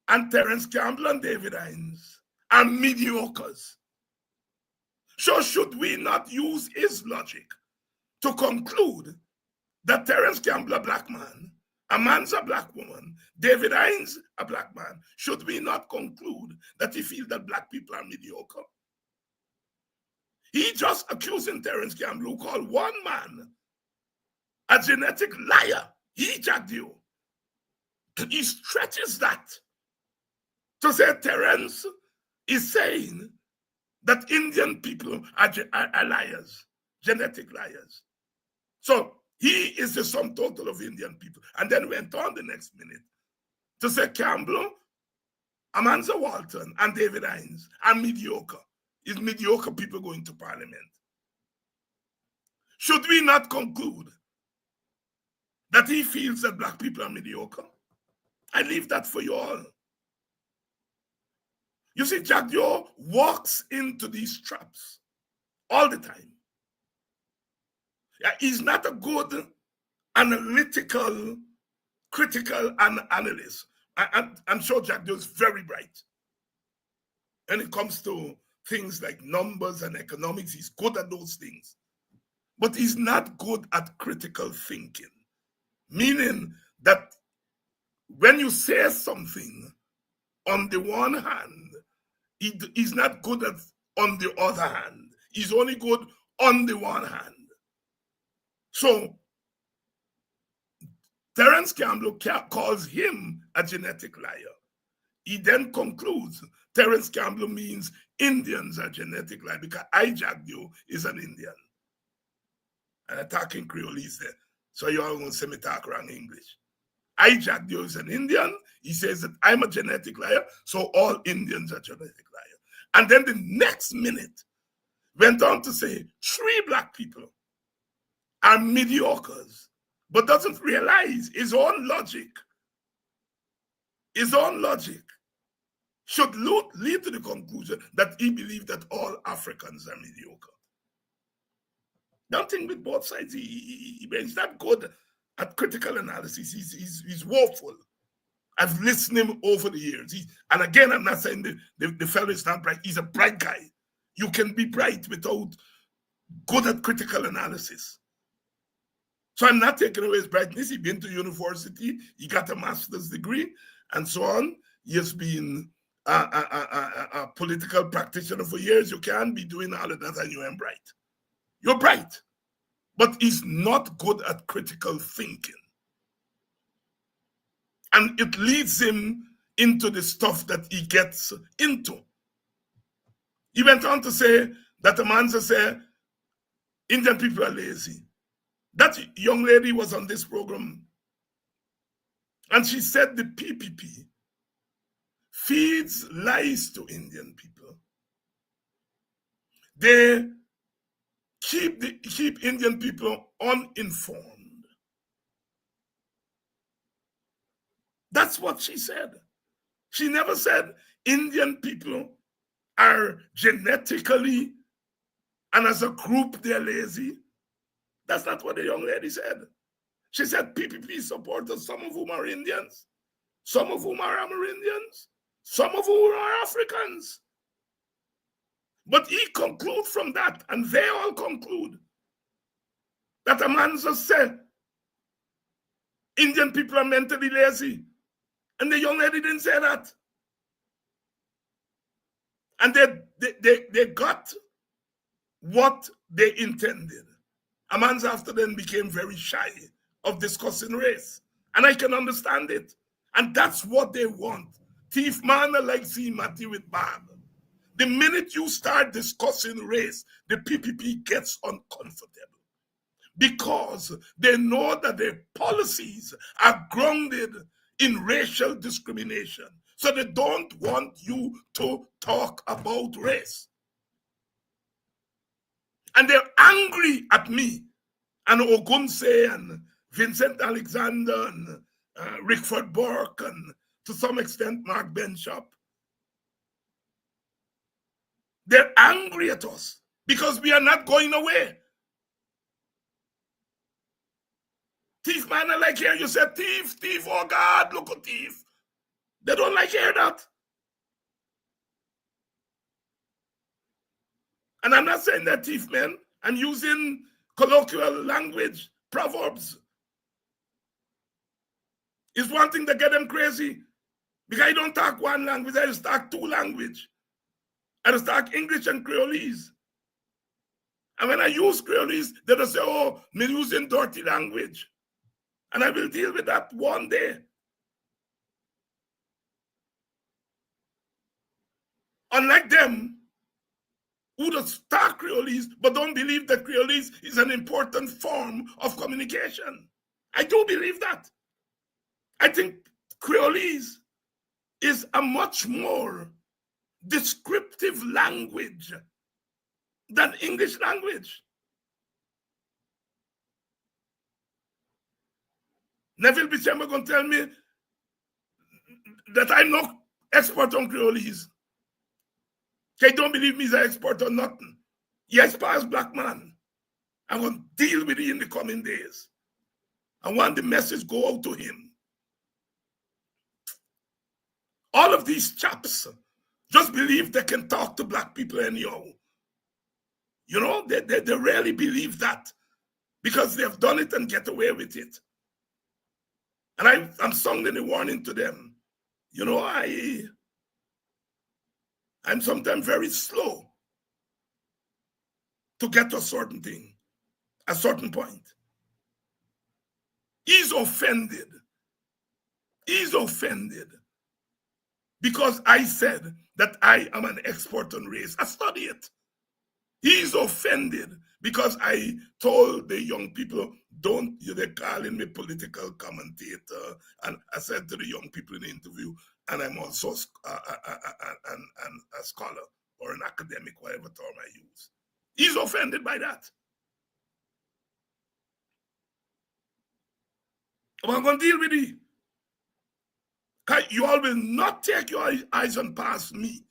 and Terence Campbell and David Hines are mediocres. So should we not use his logic to conclude that Terence Campbell, a black man, Amanza, a black woman, David Hines, a black man, should we not conclude that he feels that black people are mediocre? He just accusing Terence Campbell, who called one man a genetic liar. He jacked you. He stretches that to say Terence is saying that Indian people are liars, genetic liars. So he is the sum total of Indian people. And then went on the next minute to say Campbell, Amanza Walton, and David Hines are mediocre. Is mediocre people going to parliament? Should we not conclude that he feels that black people are mediocre? I leave that for you all. You see, Jack Dio walks into these traps all the time. Yeah, he's not a good analytical, critical analyst. I'm sure Jack Joe is very bright. When it comes to things like numbers and economics, he's good at those things. But he's not good at critical thinking. Meaning that when you say something, on the one hand, he's not good at on the other hand. He's only good on the one hand. So Terence Campbell calls him a genetic liar. He then concludes Terence Campbell means Indians are genetic liar because Jack-Joe is an Indian. And attacking Creolese there. So you all going to say me talk wrong English. Jack-Joe is an Indian. He says that I'm a genetic liar, so all Indians are genetic liar. And then the next minute went on to say 3 black people are mediocres, but doesn't realize his own logic should lead to the conclusion that he believed that all Africans are mediocre. Don't think with both sides. He's not good at critical analysis. He's woeful. I've listened to him over the years. And again, I'm not saying the fellow is not bright. He's a bright guy. You can be bright without good at critical analysis. So I'm not taking away his brightness. He's been to university. He got a master's degree and so on. He has been a political practitioner for years. You can't be doing all of that and you ain't bright. You're bright. But he's not good at critical thinking. And it leads him into the stuff that he gets into. He went on to say that the man said, Indian people are lazy. That young lady was on this program and she said the PPP feeds lies to Indian people. They keep Indian people uninformed. That's what she said. She never said Indian people are genetically and as a group they're lazy. That's not what the young lady said. She said PPP supporters, some of whom are Indians, some of whom are Amerindians, some of whom are Africans. But he concludes from that, and they all conclude, that a man just said Indian people are mentally lazy. And the young lady didn't say that. And they got what they intended. Amans after then became very shy of discussing race. And I can understand it. And that's what they want. Thief man like see Matty with Bob. The minute you start discussing race, the PPP gets uncomfortable. Because they know that their policies are grounded in racial discrimination. So they don't want you to talk about race. And they're angry at me and Ogunse and Vincent Alexander and Rickford Burke and to some extent Mark Benshop. They're angry at us because we are not going away. Thief man, I like hear you say thief, oh God, look at thief. They don't like hear that. And I'm not saying that thief men. I'm using colloquial language, proverbs. It's one thing to get them crazy. Because I don't talk one language, I just talk 2 languages. I just talk English and Creolese. And when I use Creolese, they just say, oh, me using dirty language. And I will deal with that one day. Unlike them, who just talk Creolese, but don't believe that Creolese is an important form of communication. I do believe that. I think Creolese is a much more descriptive language than English language. Neville Bichemba going to tell me that I'm not expert on Creolese. They don't believe me as an expert on nothing. Yes, past black man. I'm going to deal with it in the coming days. I want the message go out to him. All of these chaps just believe they can talk to black people anyhow. You know, they really believe that because they've done it and get away with it. And I'm sounding a warning to them. You know, I'm sometimes very slow to get to a certain thing, a certain point. He's offended. He's offended because I said that I am an expert on race. I study it. He's offended because I told the young people, they're calling me political commentator. And I said to the young people in the interview, and I'm also a scholar or an academic, whatever term I use. He's offended by that. I'm going to deal with it. You all will not take your eyes on past me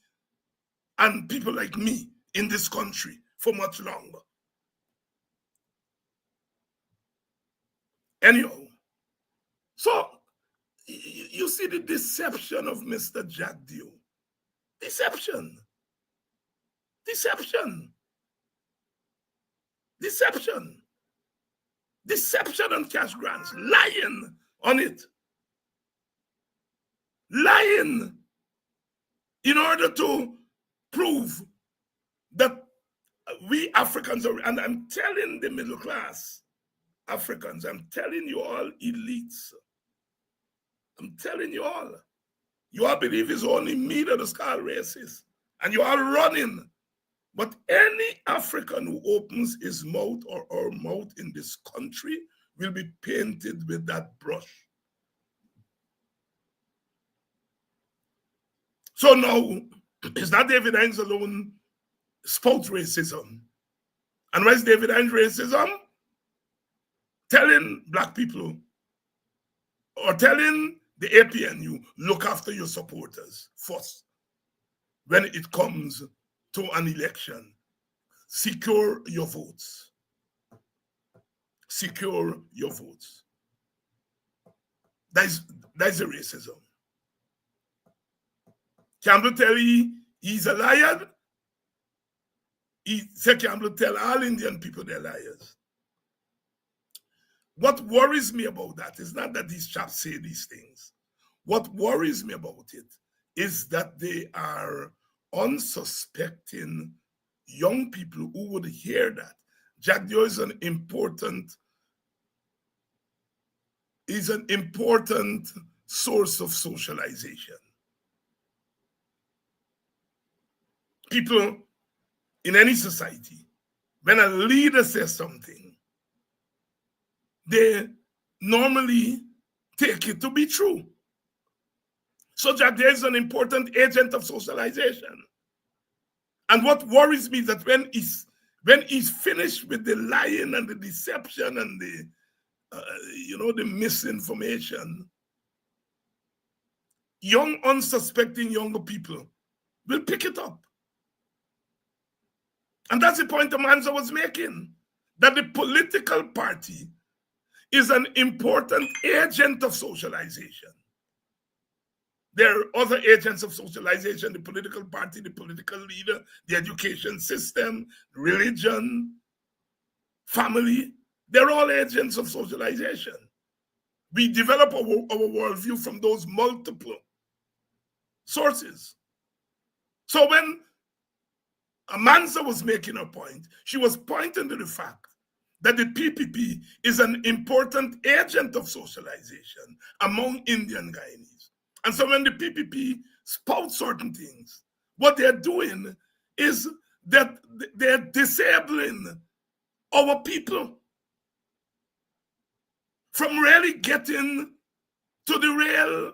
and people like me in this country for much longer. Anyhow, so you see the deception of Mr. Jack Dew. Deception. Deception. Deception. Deception on cash grants. Lying on it. Lying in order to prove that we Africans are, and I'm telling the middle class Africans, I'm telling you all elites, I'm telling you all believe it's only me that is called racist, and you are running. But any African who opens his mouth or her mouth in this country will be painted with that brush. So now, it's not David Hines alone spoke racism. And where's David Hines racism? Telling black people or telling the APNU, look after your supporters first. When it comes to an election, secure your votes. Secure your votes. That's a racism. Campbell tell he's a liar. He said Campbell tell all Indian people they're liars. What worries me about that is not that these chaps say these things. What worries me about it is that they are unsuspecting young people who would hear that. Jack Dio is an important source of socialization. People in any society, when a leader says something, they normally take it to be true. So Jack Dio is an important agent of socialization. And what worries me is that when he's finished with the lying and the deception and the misinformation, young, unsuspecting younger people will pick it up. And that's the point Amanza was making, that the political party is an important agent of socialization. There are other agents of socialization, the political party, the political leader, the education system, religion, family. They're all agents of socialization. We develop our worldview from those multiple sources. So when Amanza was making her point, she was pointing to the fact that the PPP is an important agent of socialization among Indian Guyanese. And so when the PPP spout certain things, what they're doing is that they're disabling our people from really getting to the real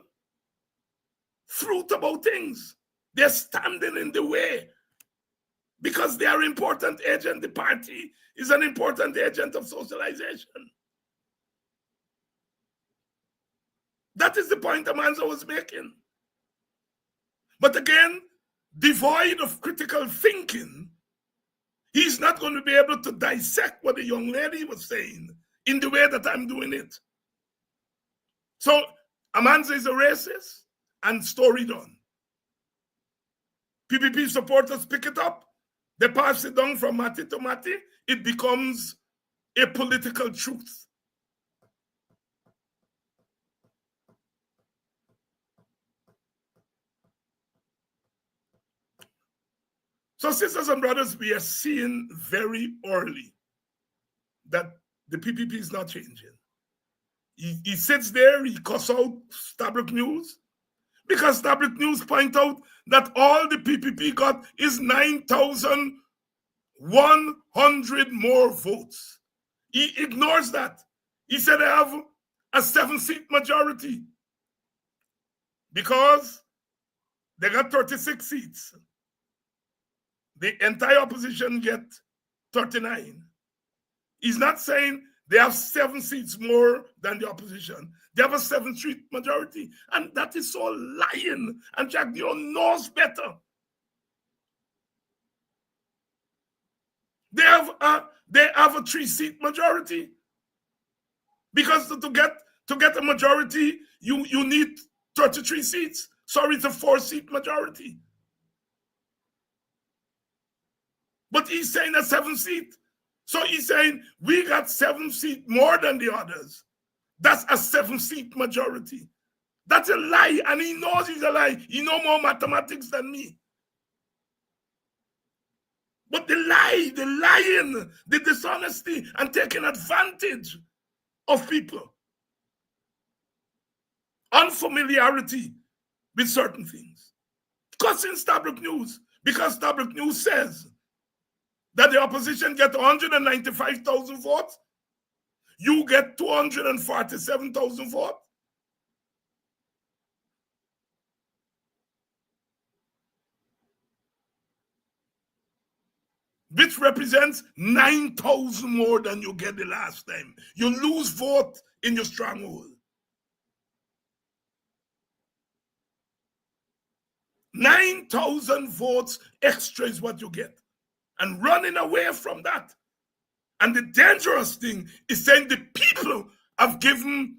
fruit about things. They're standing in the way because they are important agent. The party is an important agent of socialization. That is the point Amanza was making. But again, devoid of critical thinking, he's not going to be able to dissect what the young lady was saying in the way that I'm doing it. So Amanza is a racist, and story done. PPP supporters pick it up. They pass it down from Matty to Matty. It becomes a political truth. So, sisters and brothers, we are seeing very early that the PPP is not changing. He sits there, he cuss out Stabrook News, because Stabrook News point out that all the PPP got is 9,100 more votes. He ignores that. He said they have a 7-seat majority because they got 36 seats. The entire opposition get 39. He's not saying they have 7 seats more than the opposition. They have a 7-seat majority. And that is so lying. And Jack Dion knows better. They have a 3-seat majority. Because to get a majority, you need 33 seats. Sorry, it's a 4-seat majority. But he's saying a 7-seat. So he's saying we got 7 seats more than the others. That's a 7-seat majority. That's a lie, and he knows it's a lie. He knows more mathematics than me. But the lie, the lying, the dishonesty, and taking advantage of people. Unfamiliarity with certain things. Cussing Stabrook News, because Stabrook News says that the opposition get 195,000 votes, you get 247,000 votes. Which represents 9,000 more than you get the last time. You lose vote in your stronghold. 9,000 votes extra is what you get. And running away from that. And the dangerous thing is saying the people have given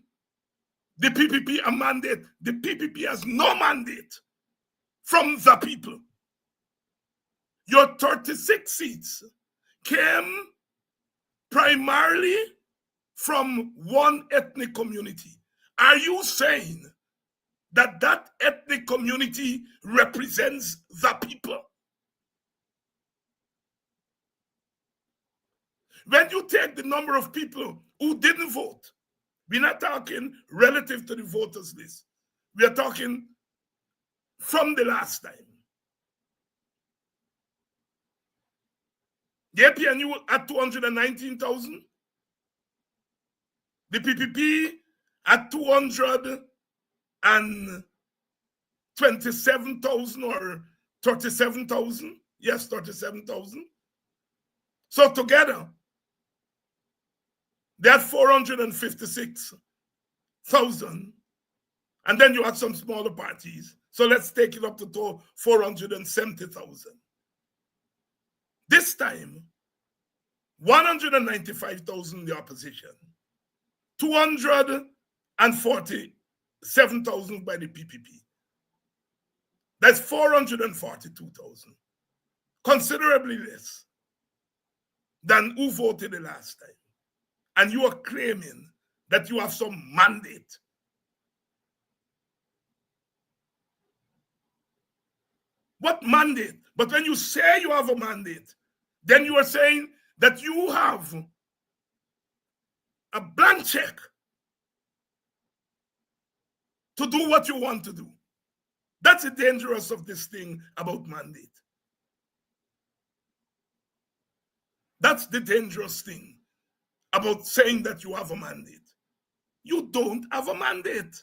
the PPP a mandate. The PPP has no mandate from the people. Your 36 seats came primarily from one ethnic community. Are you saying that that ethnic community represents the people? When you take the number of people who didn't vote, we're not talking relative to the voters list. We are talking from the last time. The APNU at 219,000. The PPP at 227,000 or 37,000. Yes, 37,000. So together, they had 456,000. And then you had some smaller parties. So let's take it up to 470,000. This time, 195,000 the opposition, 247,000 by the PPP. That's 442,000. Considerably less than who voted the last time. And you are claiming that you have some mandate. What mandate? But when you say you have a mandate, then you are saying that you have a blank check to do what you want to do. That's the dangerous of this thing about mandate. That's the dangerous thing about saying that you have a mandate. You don't have a mandate.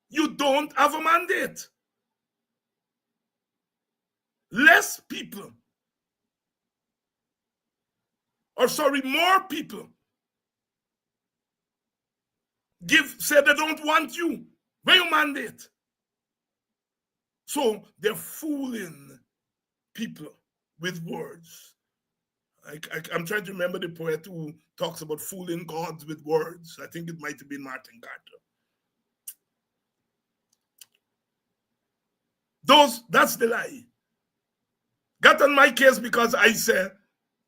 You don't have a mandate. Less people, more people say they don't want you. Where you mandate? So they're fooling people with words. I'm trying to remember the poet who talks about fooling gods with words. I think it might have been Martin Carter. That's the lie. Got on my case because I said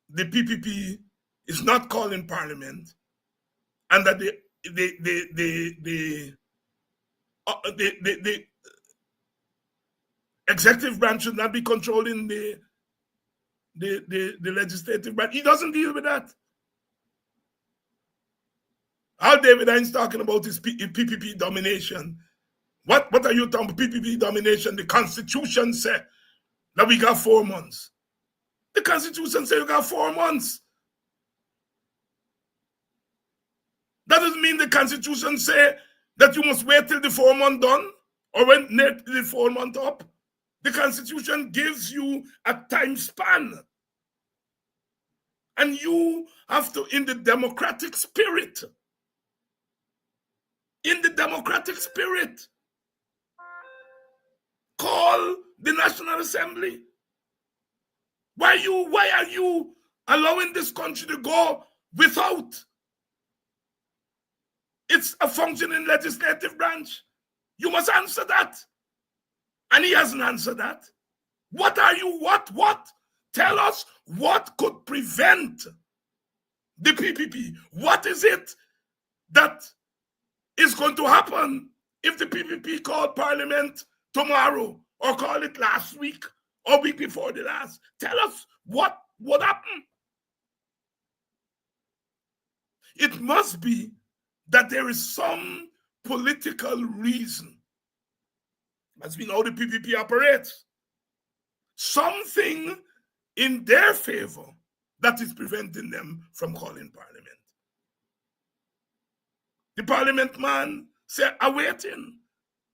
the PPP is not calling parliament, and that the executive branch should not be controlling the legislative branch. He doesn't deal with that. All David Hines talking about is PPP domination. What are you talking about? PPP domination? The Constitution said that we got 4 months. The Constitution said you got 4 months. That doesn't mean the Constitution say that you must wait till the 4 month done or when the 4 month up. The Constitution gives you a time span. And you have to, in the democratic spirit, call the National Assembly. Why are you allowing this country to go without? It's a functioning legislative branch. You must answer that. And he hasn't answered that. What? Tell us what could prevent the PPP. What is it that is going to happen if the PPP called Parliament tomorrow or call it last week or week before the last? Tell us what would happen. It must be that there is some political reason. As we know, the PPP operates. Something in their favor that is preventing them from calling Parliament. The Parliament man said, I'm waiting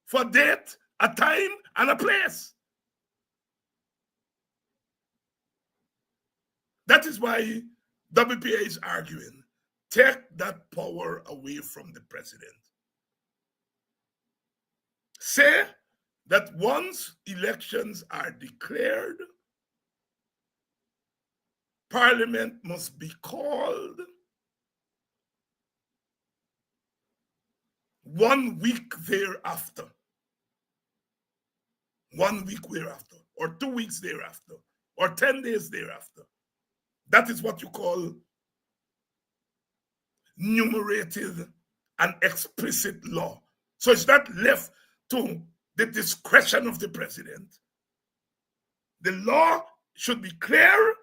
for a date, a time, and a place. That is why WPA is arguing, take that power away from the president. Say that once elections are declared, Parliament must be called 1 week thereafter. 1 week thereafter, or 2 weeks thereafter, or 10 days thereafter. That is what you call enumerated and explicit law. So it's not left to the discretion of the president. The law should be clear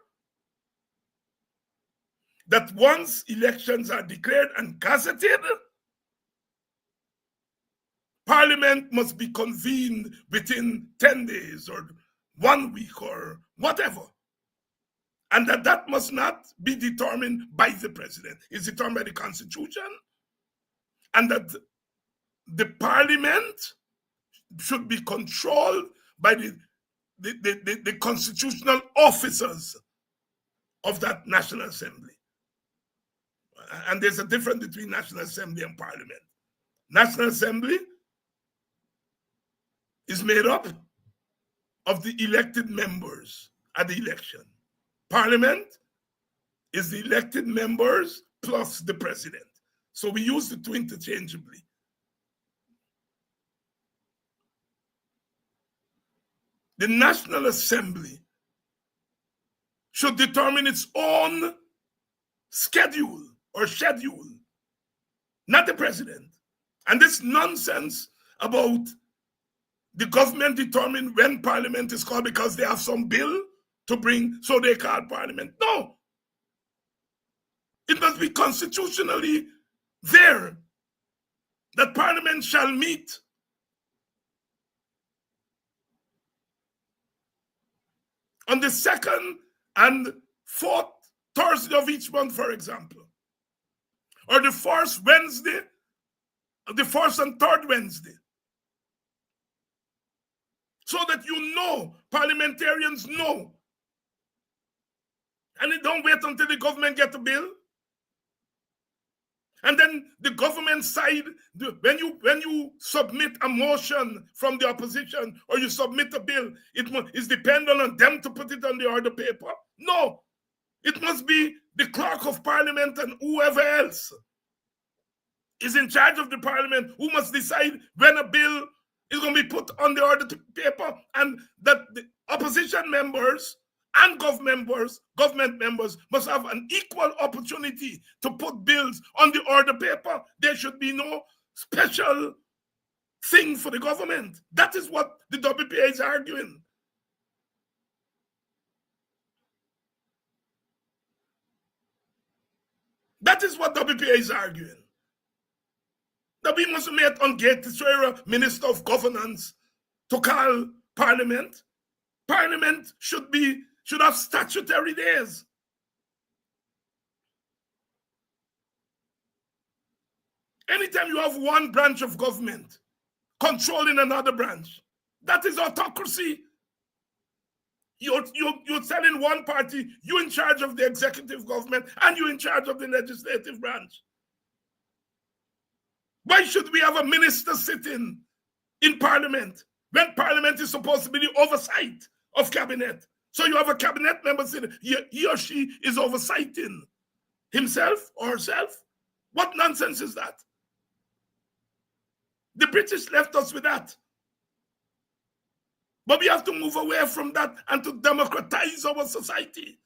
that once elections are declared and gazetted, Parliament must be convened within 10 days or 1 week or whatever. And that must not be determined by the president. It's determined by the Constitution. And that the Parliament should be controlled by the constitutional officers of that National Assembly. And there's a difference between National Assembly and Parliament. National Assembly is made up of the elected members at the election. Parliament is the elected members plus the president. So we use the two interchangeably. The National Assembly should determine its own schedule, not the president. And this nonsense about the government determine when Parliament is called because they have some bill to bring, so they call Parliament. No. It must be constitutionally there that Parliament shall meet on the 2nd and 4th Thursday of each month, for example, or the first Wednesday, the first and third Wednesday, so that you know, parliamentarians know, and they don't wait until the government get a bill. And then the government side, when you submit a motion from the opposition or you submit a bill, it is dependent on them to put it on the order paper. No, it must be the clerk of parliament and whoever else is in charge of the parliament who must decide when a bill is going to be put on the order paper, and that the opposition members and government members must have an equal opportunity to put bills on the order paper. There should be no special thing for the government. That is what the WPA is arguing. That is what WPA is arguing. That we must meet on Gate Teixeira, Minister of Governance, to call Parliament. Parliament should have statutory days. Anytime you have one branch of government controlling another branch, that is autocracy. You're telling one party, you're in charge of the executive government and you're in charge of the legislative branch. Why should we have a minister sitting in Parliament when Parliament is supposed to be the oversight of cabinet? So you have a cabinet member sitting, he or she is oversighting himself or herself? What nonsense is that? The British left us with that. But we have to move away from that and to democratize our society.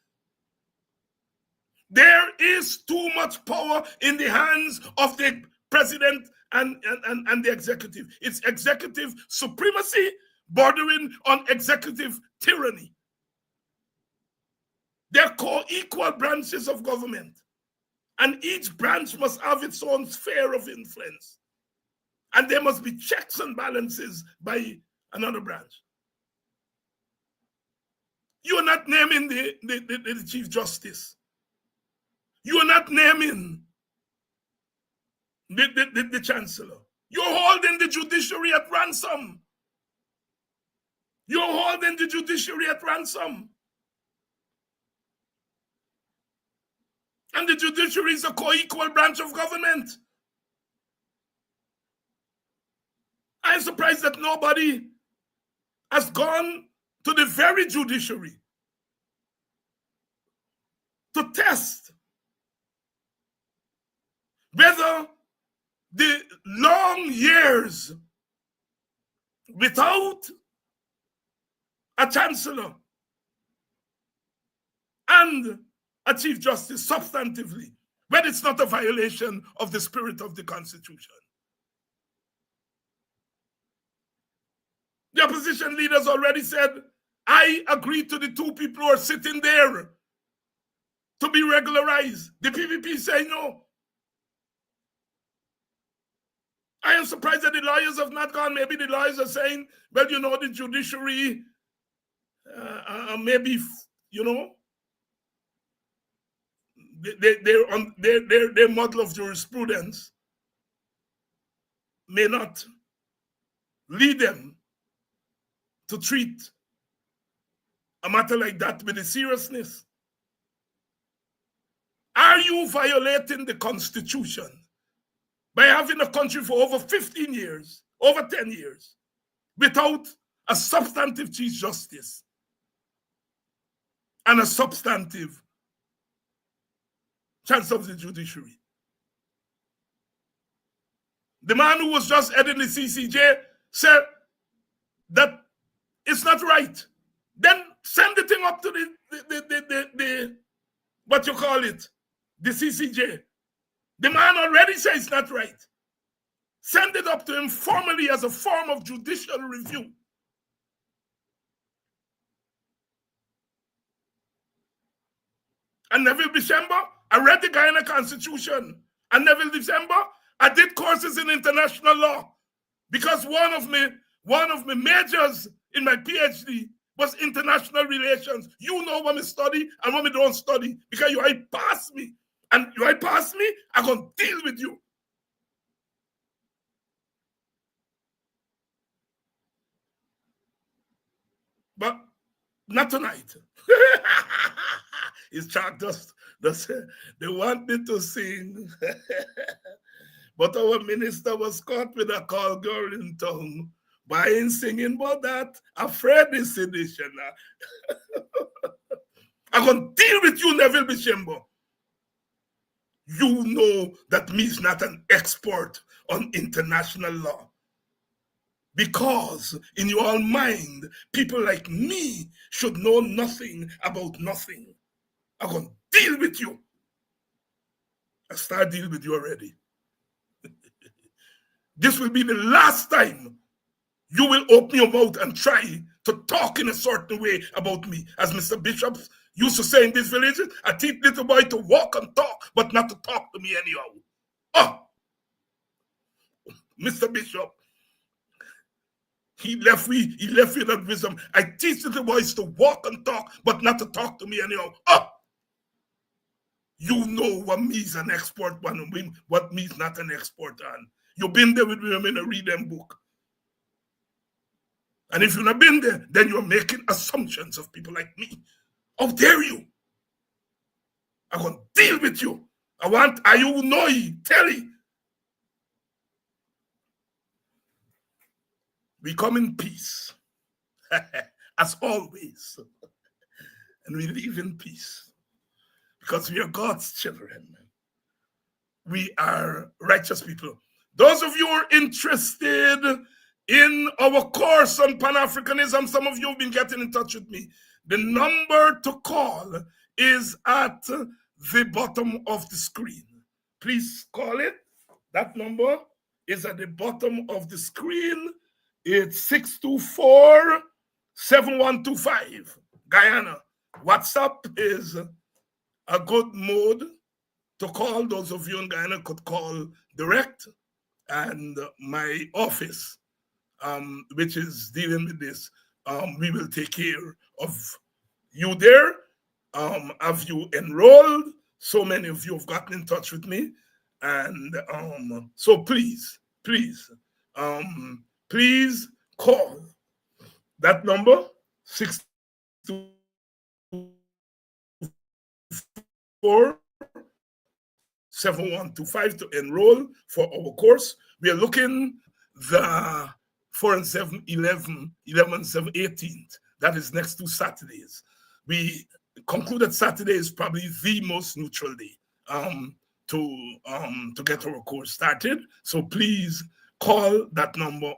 There is too much power in the hands of the president and the executive. It's executive supremacy bordering on executive tyranny. They're co-equal branches of government. And each branch must have its own sphere of influence. And there must be checks and balances by another branch. You are not naming the Chief Justice. You are not naming the Chancellor. You're holding the judiciary at ransom. You're holding the judiciary at ransom. And the judiciary is a co-equal branch of government. I'm surprised that nobody has gone to the very judiciary to test whether the long years without a chancellor and a chief justice substantively, whether it's not a violation of the spirit of the Constitution. The opposition leaders already said, I agree to the two people who are sitting there to be regularized. The PPP say no. I am surprised that the lawyers have not gone. Maybe the lawyers are saying, well, you know, the judiciary, maybe, you know, their model of jurisprudence may not lead them to treat a matter like that with the seriousness. Are you violating the Constitution by having a country for over 15 years, over 10 years, without a substantive Chief Justice and a substantive Chancellor of the Judiciary? The man who was just heading the CCJ said that it's not right. Then send the thing up to the what you call it, the CCJ. The man already says it's not right. Send it up to him formally as a form of judicial review. And Neville Bishemba, I read the Guyana Constitution. And Neville Bishemba, I did courses in international law because one of my majors in my PhD was international relations. You know what I study and what I don't study because you ain't pass me. And you ain't pass me, I'm going to deal with you. But not tonight. It's chalk dust. They want me to sing. But our minister was caught with a call girl in tongue. By in singing about that, afraid is sedition. I'm going to deal with you, Neville Bishemba. You know that me is not an expert on international law. because in your mind, people like me should know nothing about nothing. I'm going to deal with you. I start dealing with you already. This will be the last time you will open your mouth and try to talk in a certain way about me. As Mr. Bishop used to say in this village, I teach little boy to walk and talk, but not to talk to me anyhow. Oh, Mr. Bishop, he left me that wisdom. I teach little boys to walk and talk, but not to talk to me anyhow. Oh, you know what means an export one and what means not an export on. You've been there with me, I'm going to read them book. And if you've not been there, then you're making assumptions of people like me. How dare you? I'm going to deal with you. Are you know Telly? We come in peace, as always. And we live in peace. Because we are God's children. We are righteous people. Those of you who are interested in our course on Pan-Africanism, some of you have been getting in touch with me. The number to call is at the bottom of the screen. Please call it. That number is at the bottom of the screen. It's 624-7125. Guyana. WhatsApp is a good mode to call. Those of you in Guyana could call direct. And my office, which is dealing with this, we will take care of you there. Have you enrolled? So many of you have gotten in touch with me. And so please call that number, 624-7125 to enroll for our course. We are looking the 4 and 7, 11 and 7, 18th. That is next 2 Saturdays. We concluded Saturday is probably the most neutral day to get our course started. So please call that number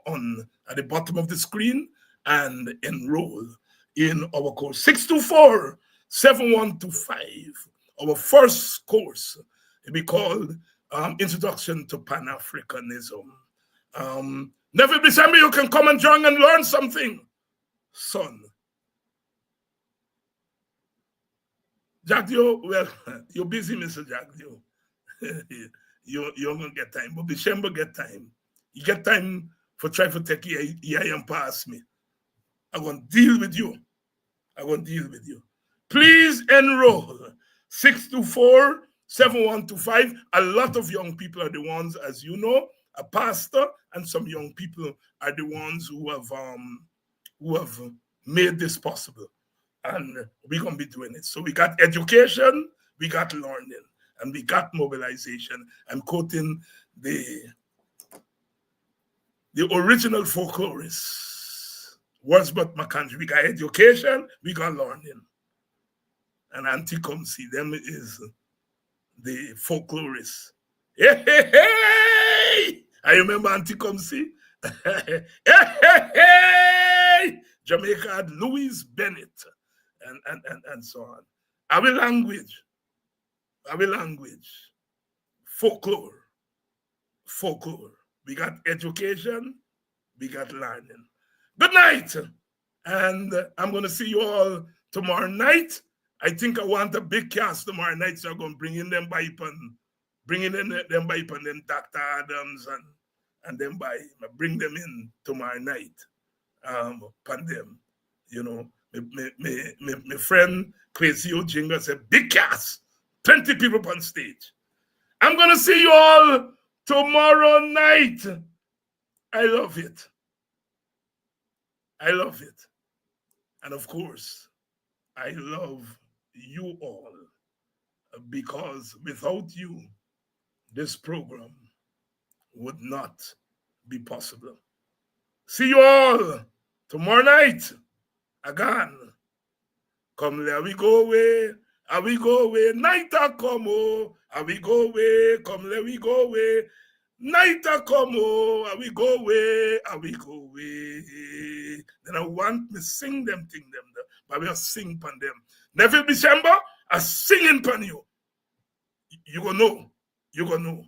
at the bottom of the screen and enroll in our course. 624-7125. Our first course will be called Introduction to Pan-Africanism. Never December, you can come and join and learn something, son. Jack Dio, well, you're busy, Mr. Jack Dio. You're going to get time, but December get time. You get time for try to take and pass me. I'm going to deal with you. Please enroll. 624-7125. A lot of young people are the ones, as you know, a pastor and some young people are the ones who have made this possible. And we're going to be doing it. So we got education, we got learning, and we got mobilization. I'm quoting the original folklorist, Wordsworth McCandry. We got education, we got learning. And Auntie Comsey, them is the folklorist. Hey, hey, hey! I remember Auntie Comsey. Hey, hey, hey! Jamaica had Louis Bennett and so on. Our language, folklore. We got education, we got learning. Good night. And I'm going to see you all tomorrow night. I think I want a big cast tomorrow night, so I'm going to bring in them by them Dr. Adams and them by bring them in tomorrow night. Pandem, you know, my friend Crazy Ojinga said, big cast, 20 people on stage. I'm going to see you all tomorrow night. I love it. And of course, I love you all, because without you, this program would not be possible. See you all tomorrow night. Again. Come there we go away. We go away. Night a come oh. We go away. Come there we go away. Night a come, oh, and we go away, and we go away. Then I want me sing them, but we'll sing upon them. Never December, I singing upon you. You gonna know. You gonna know.